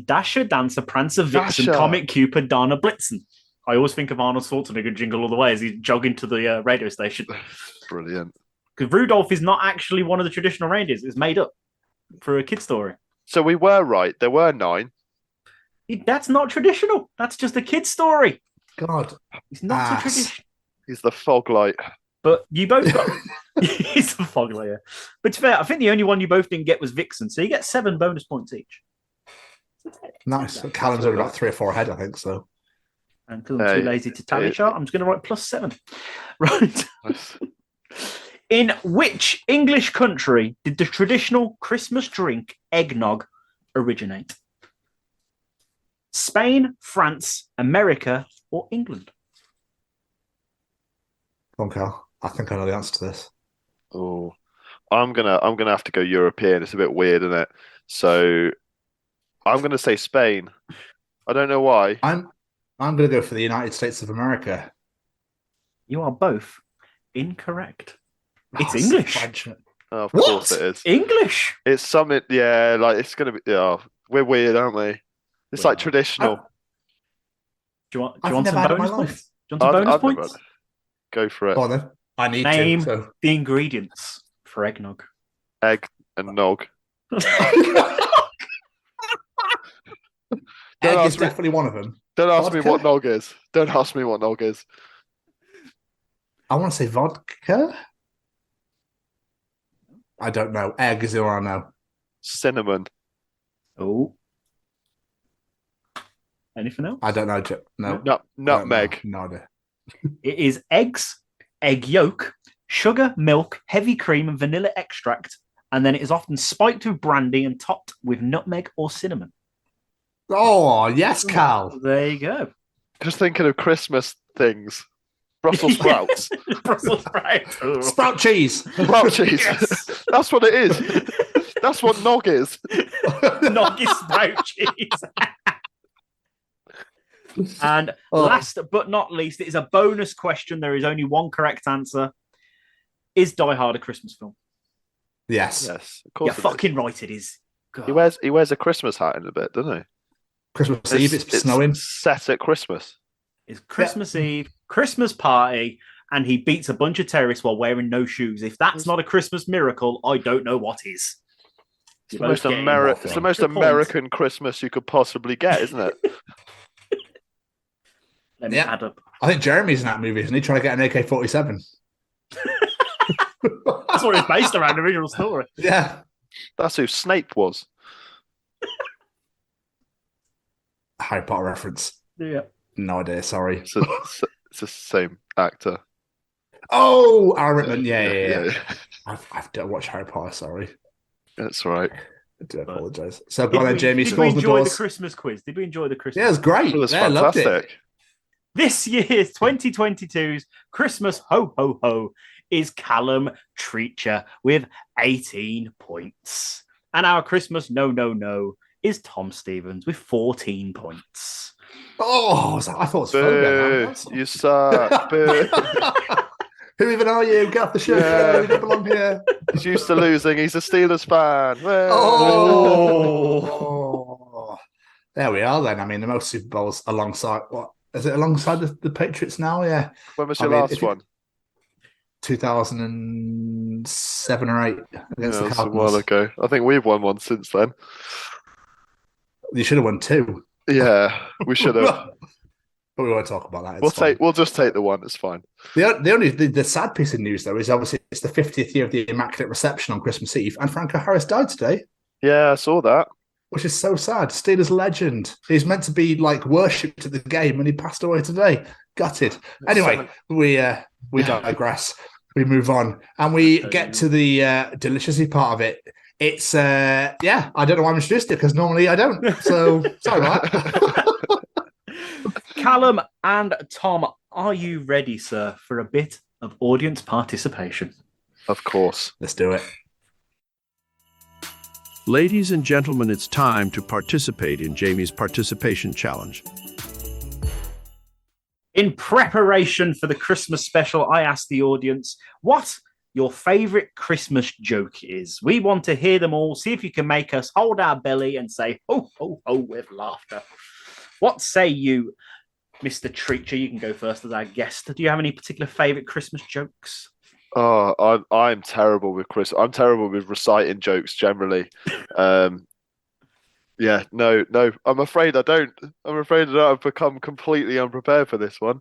Dasher, Dancer, Prancer, Vixen, Dasher. Comet, Cupid, Donna, Blitzen. I always think of Arnold Schwarzenegger jingle all the way as he's jogging to the radio station. Brilliant. Because Rudolph is not actually one of the traditional reindeers. It's made up for a kid story. So we were right. There were 9. That's not traditional. That's just a kid story. God. It's not a Ass. tradition. He's the fog light. But you both got. It's a fog layer. But to be fair, I think the only one you both didn't get was Vixen. So you get 7 bonus points each. Nice. Callum's only about 3 or 4 ahead, I think, so. And because I'm too lazy to tally chart, I'm just going to write +7. Right. Nice. In which English country did the traditional Christmas drink eggnog originate? Spain, France, America, or England? Come on, Cal. I think I know the answer to this. Oh, I'm gonna have to go European. It's a bit weird, isn't it? So I'm gonna say Spain. I don't know why. I'm going to go for the United States of America. You are both incorrect. It's Oh, English. French. Oh, of What? course it is. English. It's something. Yeah, like it's gonna be. Yeah, we're weird, aren't we? It's like traditional. Do you want I've some never had it in my bonus life. points? Do you want some bonus I've never points? had it. Go for it. Go on then. I need Name to. So. the ingredients for eggnog. Egg and nog. Egg is ask me- definitely one of them. Don't ask me Vodka? what nog is. Don't ask me what nog is. I want to say vodka. I don't know. Egg is the one I know. Cinnamon. Oh. Anything else? I don't know. No. Nutmeg. No idea. It is eggs, egg yolk, sugar, milk, heavy cream, and vanilla extract. And then it is often spiked with brandy and topped with nutmeg or cinnamon. Oh, yes, Cal. There you go. Just thinking of Christmas things. Brussels sprouts. Brussels sprouts. Sprout cheese. Sprout cheese. Yes. That's what it is. That's what nog is. Noggy sprout cheese. And last but not least, it is a bonus question. There is only one correct answer. Is Die Hard a Christmas film? Yes. Yes, of course. You're fucking right, it is. God. He wears a Christmas hat in a bit, doesn't he? Christmas Eve, it's snowing. Set at Christmas. It's Christmas Eve, Christmas party, and he beats a bunch of terrorists while wearing no shoes. If that's not a Christmas miracle, I don't know what is. It's the most American Christmas you could possibly get, isn't it? Let me add up. I think Jeremy's in that movie, isn't he? Trying to get an AK-47. That's what it's based around, the original story. Yeah. That's who Snape was. Harry Potter reference. Yeah. No idea, sorry. It's the same actor. Oh, Aaron Rickman. Yeah. I don't watch Harry Potter, sorry. That's right. I do apologise. So go on then, Jamie. Did we Scores the enjoy the doors. Christmas quiz? Did we enjoy the Christmas Yeah, it was great. It was Yeah, loved it. fantastic. This year's 2022's Christmas Ho Ho Ho is Callum Treacher with 18 points. And our Christmas No No No is Tom Stevens with 14 points. Oh, I thought it was Boo, phone. you suck. Boo. Who even are you? Get off the show. Yeah. You don't belong here. He's used to losing. He's a Steelers fan. Oh. There we are then. I mean, the most Super Bowls alongside, what? Is it alongside the Patriots now? Yeah. When was your last one? 2007 or 8 against the That's a Cardinals. while ago. I think we've won one since then. You should have won 2. Yeah, we should have. But we won't talk about that. It's fine. We'll just take the one. It's fine. The sad piece of news though is obviously it's the 50th year of the Immaculate Reception on Christmas Eve, and Franco Harris died today, Yeah, I saw that. which is so sad. Steelers legend. He's meant to be like worshipped at the game, and he passed away today. Gutted. Anyway, we digress. We move on, and we get to the deliciously part of it. It's I don't know why I'm introduced it because normally I don't. So sorry about that. Callum and Tom, are you ready, sir, for a bit of audience participation? Of course. Let's do it. Ladies and gentlemen, it's time to participate in Jamie's participation challenge. In preparation for the Christmas special, I asked the audience what your favourite Christmas joke is. We want to hear them all, see if you can make us hold our belly and say, ho, ho, ho, with laughter. What say you, Mr. Treacher? You can go first as our guest. Do you have any particular favourite Christmas jokes? Oh, I'm terrible with Chris. I'm terrible with reciting jokes generally. Yeah, no. I'm afraid I don't. I've become completely unprepared for this one.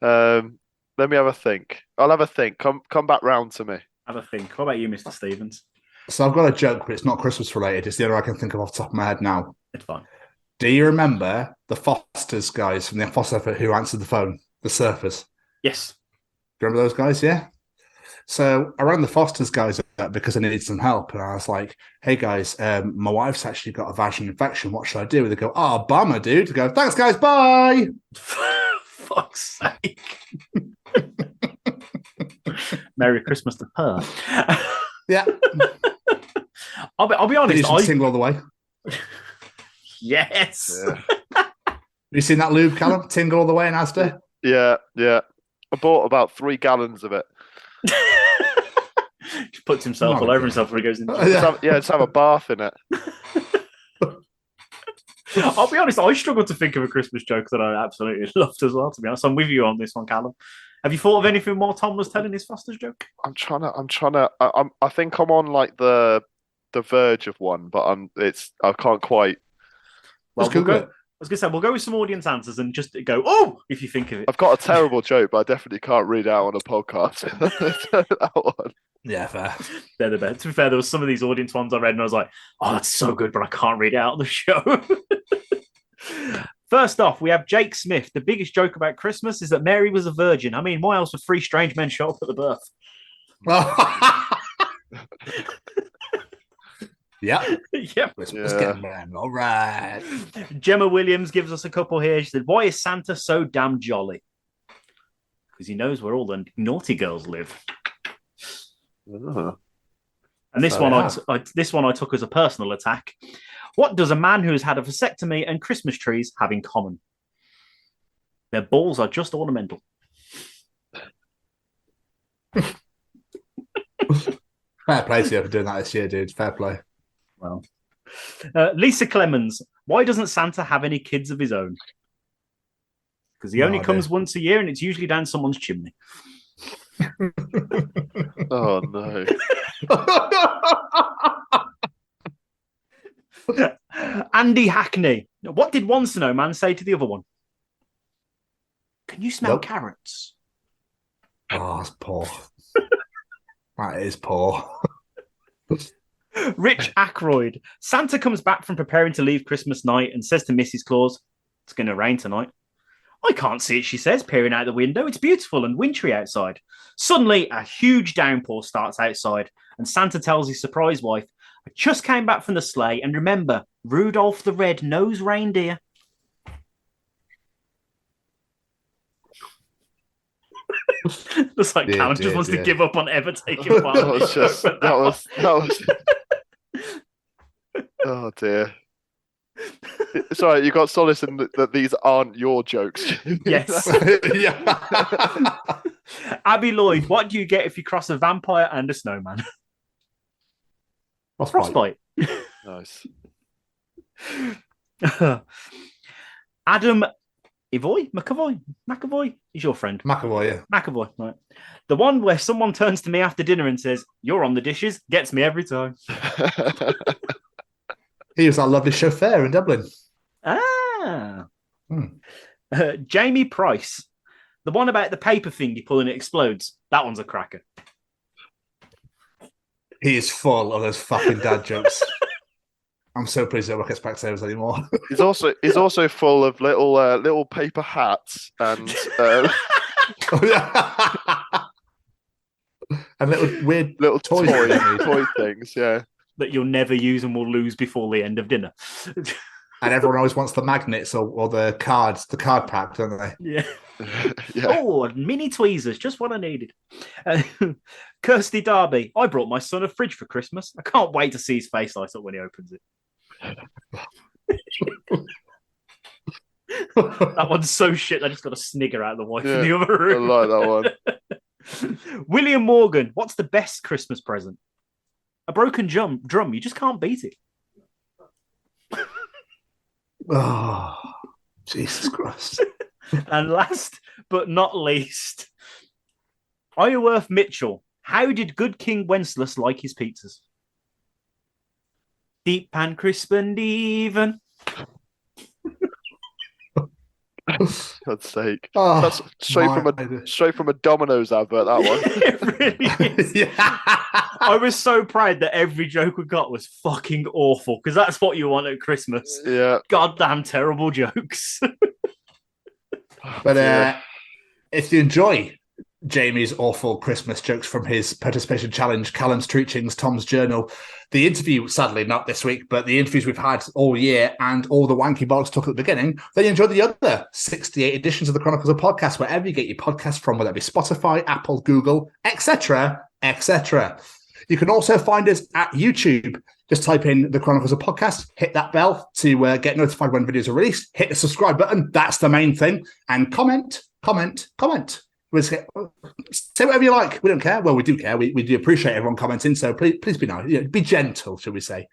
Let me have a think. I'll have a think. Come back round to me. Have a think. What about you, Mr. Stevens? So I've got a joke, but it's not Christmas related. It's the only I can think of off the top of my head now. It's fine. Do you remember the Fosters guys from the Foster who answered the phone? The surfers. Yes. Do you remember those guys? Yeah. So I rang the Fosters guys up because I needed some help. And I was like, hey guys, my wife's actually got a vaginal infection. What should I do? They go, oh, bummer, dude. They go, thanks, guys. Bye. Fuck's sake. Merry Christmas to her. Yeah. I'll be honest. Tingle all the way. Yes. Yeah. Have you seen that lube, Callum? Tingle all the way in Asda? Yeah. I bought about 3 gallons of it. Just puts himself all over himself when he goes in. Let's have a bath in it. I'll be honest, I struggled to think of a Christmas joke that I absolutely loved as well, to be honest. I'm with you on this one, Callum. Have you thought of anything more Tom was telling his Foster's joke? I think I'm on like the verge of one, but I can't quite. Well, I was going to say, we'll go with some audience answers and just go, oh, if you think of it. I've got a terrible joke, but I definitely can't read out on a podcast. That one. Yeah, fair. They're the best. To be fair, there was some of these audience ones I read and I was like, oh, that's so good, but I can't read it out on the show. First off, we have Jake Smith. The biggest joke about Christmas is that Mary was a virgin. I mean, why else would 3 strange men show up at the birth? Yeah. Yep. Let's get them. All right. Gemma Williams gives us a couple here. She said, why is Santa so damn jolly? Because he knows where all the naughty girls live. Oh. And this one I took as a personal attack. What does a man who has had a vasectomy and Christmas trees have in common? Their balls are just ornamental. Fair play to you for doing that this year, dude. Fair play. Well, Lisa Clemens. Why doesn't Santa have any kids of his own? Because he only comes once a year and it's usually down someone's chimney. Oh, no. Andy Hackney. What did one snowman say to the other one? Can you smell carrots? Oh, that's poor. That is poor. Rich Ackroyd. Santa comes back from preparing to leave Christmas night and says to Mrs. Claus, it's going to rain tonight. I can't see it, she says, peering out the window. It's beautiful and wintry outside. Suddenly, a huge downpour starts outside, and Santa tells his surprise wife, I just came back from the sleigh, and remember, Rudolph the Red-Nosed Reindeer. Looks like Callum just wants to give up on ever taking part. that was. Oh dear. Sorry, you got solace in that these aren't your jokes. Yes. Abby Lloyd, what do you get if you cross a vampire and a snowman? Frostbite. Nice. Adam McAvoy is your friend. McAvoy, yeah. McAvoy, right. The one where someone turns to me after dinner and says, you're on the dishes, gets me every time. He was our lovely chauffeur in Dublin. Jamie Price. The one about the paper thing you pull and it explodes. That one's a cracker. He is full of those fucking dad jokes. I'm so pleased I don't work at Specsavers anymore. He's also full of little paper hats and and little weird toy things, yeah. That you'll never use and will lose before the end of dinner. And everyone always wants the magnets or the cards, the card pack, don't they? Yeah. Yeah. Oh, mini tweezers, just what I needed. Kirsty Darby, I brought my son a fridge for Christmas. I can't wait to see his face light up when he opens it. That one's so shit. I just got a snigger out of the wife in the other room. I like that one. William Morgan, what's the best Christmas present? A broken drum. You just can't beat it. Oh, Jesus Christ. And last but not least, Ioworth Mitchell. How did good King Wenceslas like his pizzas? Deep and crisp and even. God's sake. Oh, That's straight from a Domino's advert, that one. It really is. Yeah. I was so proud that every joke we got was fucking awful, because that's what you want at Christmas. Yeah. Goddamn terrible jokes. But if you enjoy Jamie's awful Christmas jokes from his participation challenge, Callum's Treachings, Tom's Journal, the interview, sadly not this week, but the interviews we've had all year and all the wanky bollocks talk at the beginning, then you enjoy the other 68 editions of the Chronicles of Podcast, wherever you get your podcast from, whether it be Spotify, Apple, Google, etc., etc. You can also find us at YouTube. Just type in the Chronicles of Podcast, hit that bell to get notified when videos are released, hit the subscribe button, that's the main thing, and comment. Say whatever you like. We don't care. Well, we do care. We do appreciate everyone commenting. So please be nice. Be gentle, shall we say.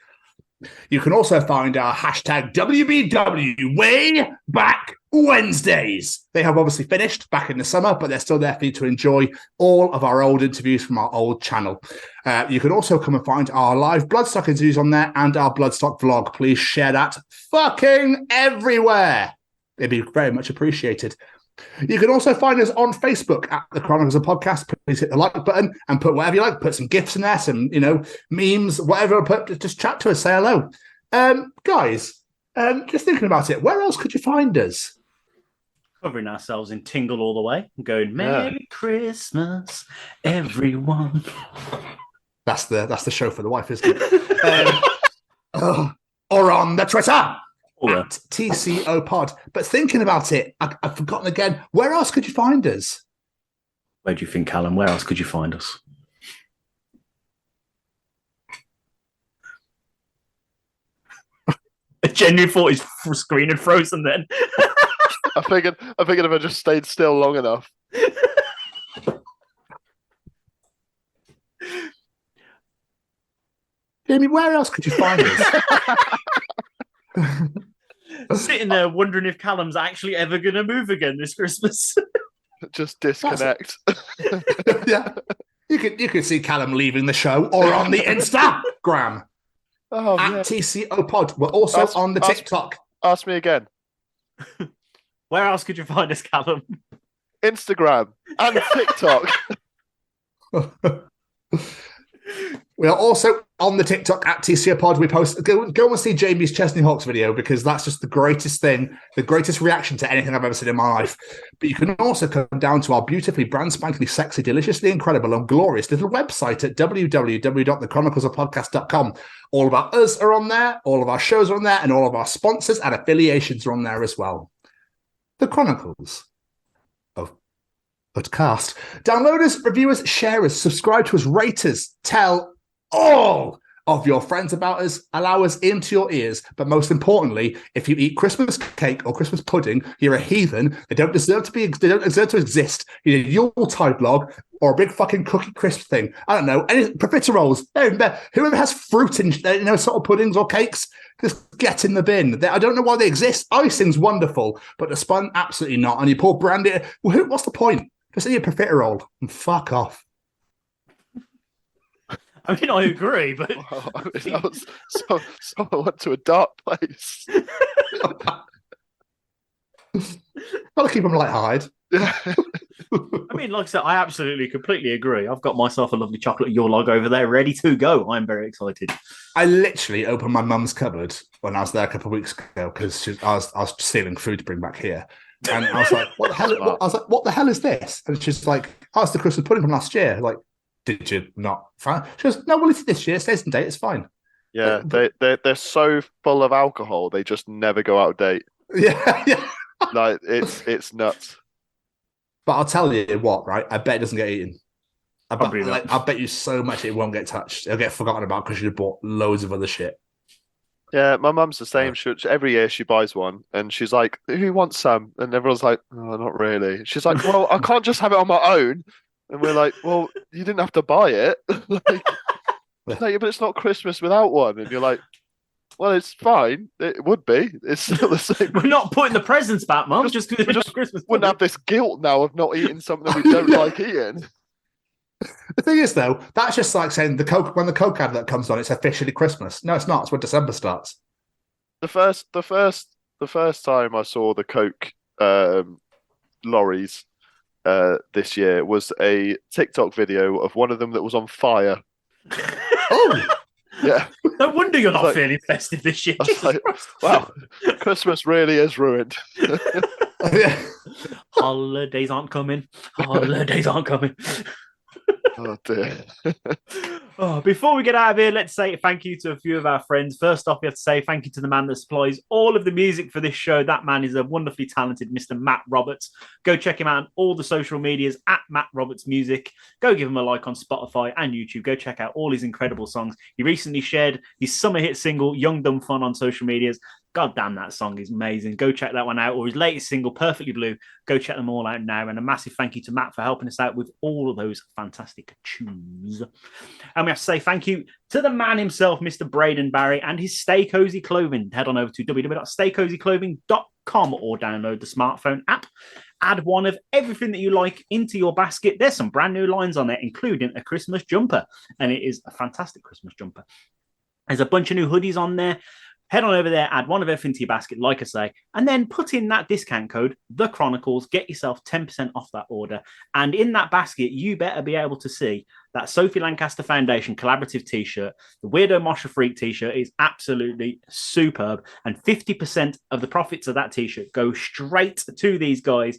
You can also find our hashtag WBW Way Back Wednesdays. They have obviously finished back in the summer, but they're still there for you to enjoy all of our old interviews from our old channel. You can also come and find our live Bloodstock interviews on there and our Bloodstock vlog. Please share that fucking everywhere. It'd be very much appreciated. You can also find us on Facebook at the Chronicles of Podcast. Please hit the like button and put whatever you like. Put some GIFs in there, some memes, whatever. Just chat to us, say hello, guys. Just thinking about it, where else could you find us? Covering ourselves in Tingle All the Way and going Merry Christmas, everyone. That's the show for the wife, isn't it? Or on the Twitter. At TCOPod. But thinking about it, I've forgotten again. Where else could you find us? Where do you think, Callum? Where else could you find us? I genuinely thought his screen had frozen then. I figured if I just stayed still long enough. Jamie, where else could you find us? Sitting there wondering if Callum's actually ever going to move again this Christmas. Just disconnect. Yeah, you can see Callum leaving the show or on the Instagram at TCOPod. We're also on the TikTok. Ask me again. Where else could you find us, Callum? Instagram and TikTok. We are also on the TikTok at TCOPod. We post, go and see Jamie's Chesney Hawks video, because that's just the greatest thing, the greatest reaction to anything I've ever seen in my life. But you can also come down to our beautifully brand spankingly sexy, deliciously incredible and glorious little website at www.thechroniclesofpodcast.com. All of our us are on there, all of our shows are on there, and all of our sponsors and affiliations are on there as well. The Chronicles of Podcast. Download us, review us, share us, subscribe to us, rate us, tell all of your friends about us, allow us into your ears. But most importantly, if you eat Christmas cake or Christmas pudding, you're a heathen. They don't deserve to exist. You need a Yuletide log or a big fucking cookie crisp thing. I don't know. Any profiteroles. Whoever has fruit in sort of puddings or cakes, just get in the bin. I don't know why they exist. Icing's wonderful, but the spun, absolutely not. And you pour brandy. What's the point? Just eat a profiterole and fuck off. I mean, I agree, but someone went to a dark place. Gotta keep them light-hearted. I mean, like I said, I absolutely, completely agree. I've got myself a lovely chocolate Yule log over there, ready to go. I'm very excited. I literally opened my mum's cupboard when I was there a couple of weeks ago because I was stealing food to bring back here. And I was like, what the hell? I was like, what the hell is this? And she's like, oh, it's the Christmas pudding from last year. Like, did you not find? She goes, no, well, it's this year. It stays in date. It's fine. Yeah, they're so full of alcohol. They just never go out of date. Yeah. Like it's nuts. But I'll tell you what, right? I bet it doesn't get eaten. Probably not. I bet you so much it won't get touched. It'll get forgotten about because you bought loads of other shit. Yeah, my mum's the same. Every year she buys one, and she's like, "Who wants some?" And everyone's like, "Oh, not really." She's like, "Well, I can't just have it on my own." And we're like, "Well, you didn't have to buy it." But it's not Christmas without one. And you're like, "Well, it's fine. It would be. It's still the same." We're not putting the presents back, Mum. Just because it's Christmas. Wouldn't have this guilt now of not eating something we don't like eating. The thing is, though, that's just like saying when the Coke advert comes on, it's officially Christmas. No, it's not. It's when December starts. The first time I saw the Coke lorries this year was a TikTok video of one of them that was on fire. Oh, yeah. No wonder you're not feeling festive this year. Wow, Christmas really is ruined. Yeah. Holidays aren't coming. Holidays aren't coming. Oh dear. Before we get out of here, let's say thank you to a few of our friends. First off, we have to say thank you to the man that supplies all of the music for this show. That man is a wonderfully talented Mr. Matt Roberts. Go check him out on all the social medias at Matt Roberts Music. Go give him a like on Spotify and YouTube. Go check out all his incredible songs. He recently shared his summer hit single, Young Dumb Fun, on social medias. God damn, that song is amazing. Go check that one out. Or his latest single, Perfectly Blue. Go check them all out now. And a massive thank you to Matt for helping us out with all of those fantastic tunes. And we have to say thank you to the man himself, Mr. Braden Barry, and his Stay Cozy Clothing. Head on over to www.staycozyclothing.com or download the smartphone app. Add one of everything that you like into your basket. There's some brand new lines on there, including a Christmas jumper. And it is a fantastic Christmas jumper. There's a bunch of new hoodies on there. Head on over there, add one of everything to your basket, like I say, and then put in that discount code, The Chronicles, get yourself 10% off that order. And in that basket, you better be able to see that Sophie Lancaster Foundation collaborative t-shirt. The Weirdo Mosher Freak t-shirt is absolutely superb. And 50% of the profits of that t-shirt go straight to these guys.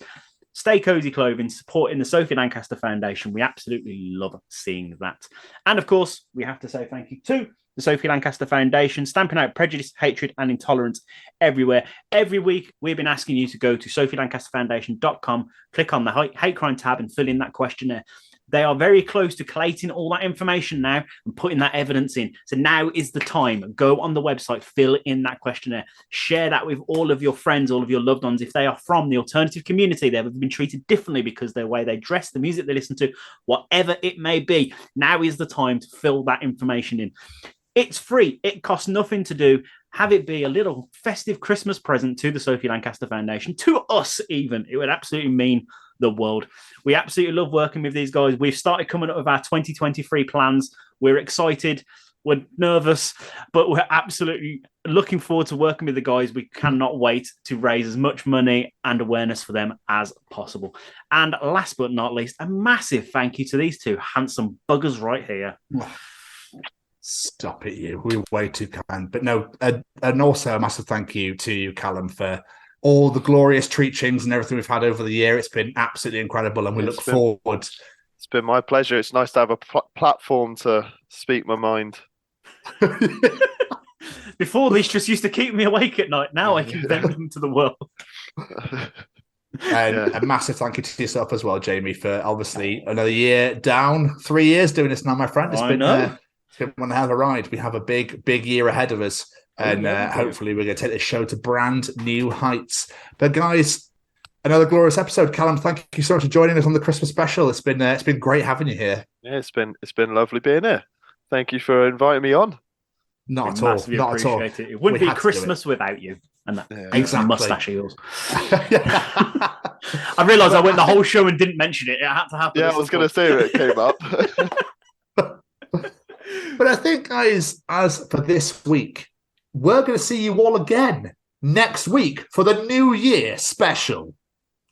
Stay Cozy Clothing, supporting the Sophie Lancaster Foundation. We absolutely love seeing that. And of course, we have to say thank you to the Sophie Lancaster Foundation, stamping out prejudice, hatred, and intolerance everywhere. Every week, we've been asking you to go to sophielancasterfoundation.com, click on the hate crime tab, and fill in that questionnaire. They are very close to collating all that information now and putting that evidence in. So now is the time. Go on the website, fill in that questionnaire, share that with all of your friends, all of your loved ones. If they are from the alternative community, they've been treated differently because of the way they dress, the music they listen to, whatever it may be. Now is the time to fill that information in. It's free. It costs nothing to do. Have it be a little festive Christmas present to the Sophie Lancaster Foundation, to us even. It would absolutely mean the world. We absolutely love working with these guys. We've started coming up with our 2023 plans. We're excited. We're nervous, but we're absolutely looking forward to working with the guys. We cannot wait to raise as much money and awareness for them as possible. And last but not least, a massive thank you to these two handsome buggers right here. Stop it, you. We're way too kind. But no, and also a massive thank you to you, Callum, for all the glorious treachings and everything we've had over the year. It's been absolutely incredible, and we look forward. It's been my pleasure. It's nice to have a platform to speak my mind. Before, these just used to keep me awake at night. Now I can vent them to the world. And a massive thank you to yourself as well, Jamie, for obviously another year down. 3 years doing this now, my friend. It's been one hell of a ride. We have a big year ahead of us, and hopefully we're going to take this show to brand new heights. But guys, another glorious episode. Callum, thank you so much for joining us on the Christmas special. It's been great having you here. Yeah, it's been lovely being here. Thank you for inviting me on. Not at all. Not at all. It wouldn't be Christmas without you. And that mustache of yours. I realised I went the whole show and didn't mention it. It had to happen. Yeah, I was going to say it came up. But I think, guys, as for this week, we're going to see you all again next week for the New Year special.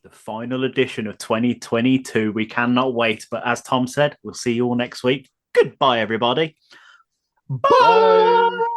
The final edition of 2022. We cannot wait. But as Tom said, we'll see you all next week. Goodbye, everybody. Bye.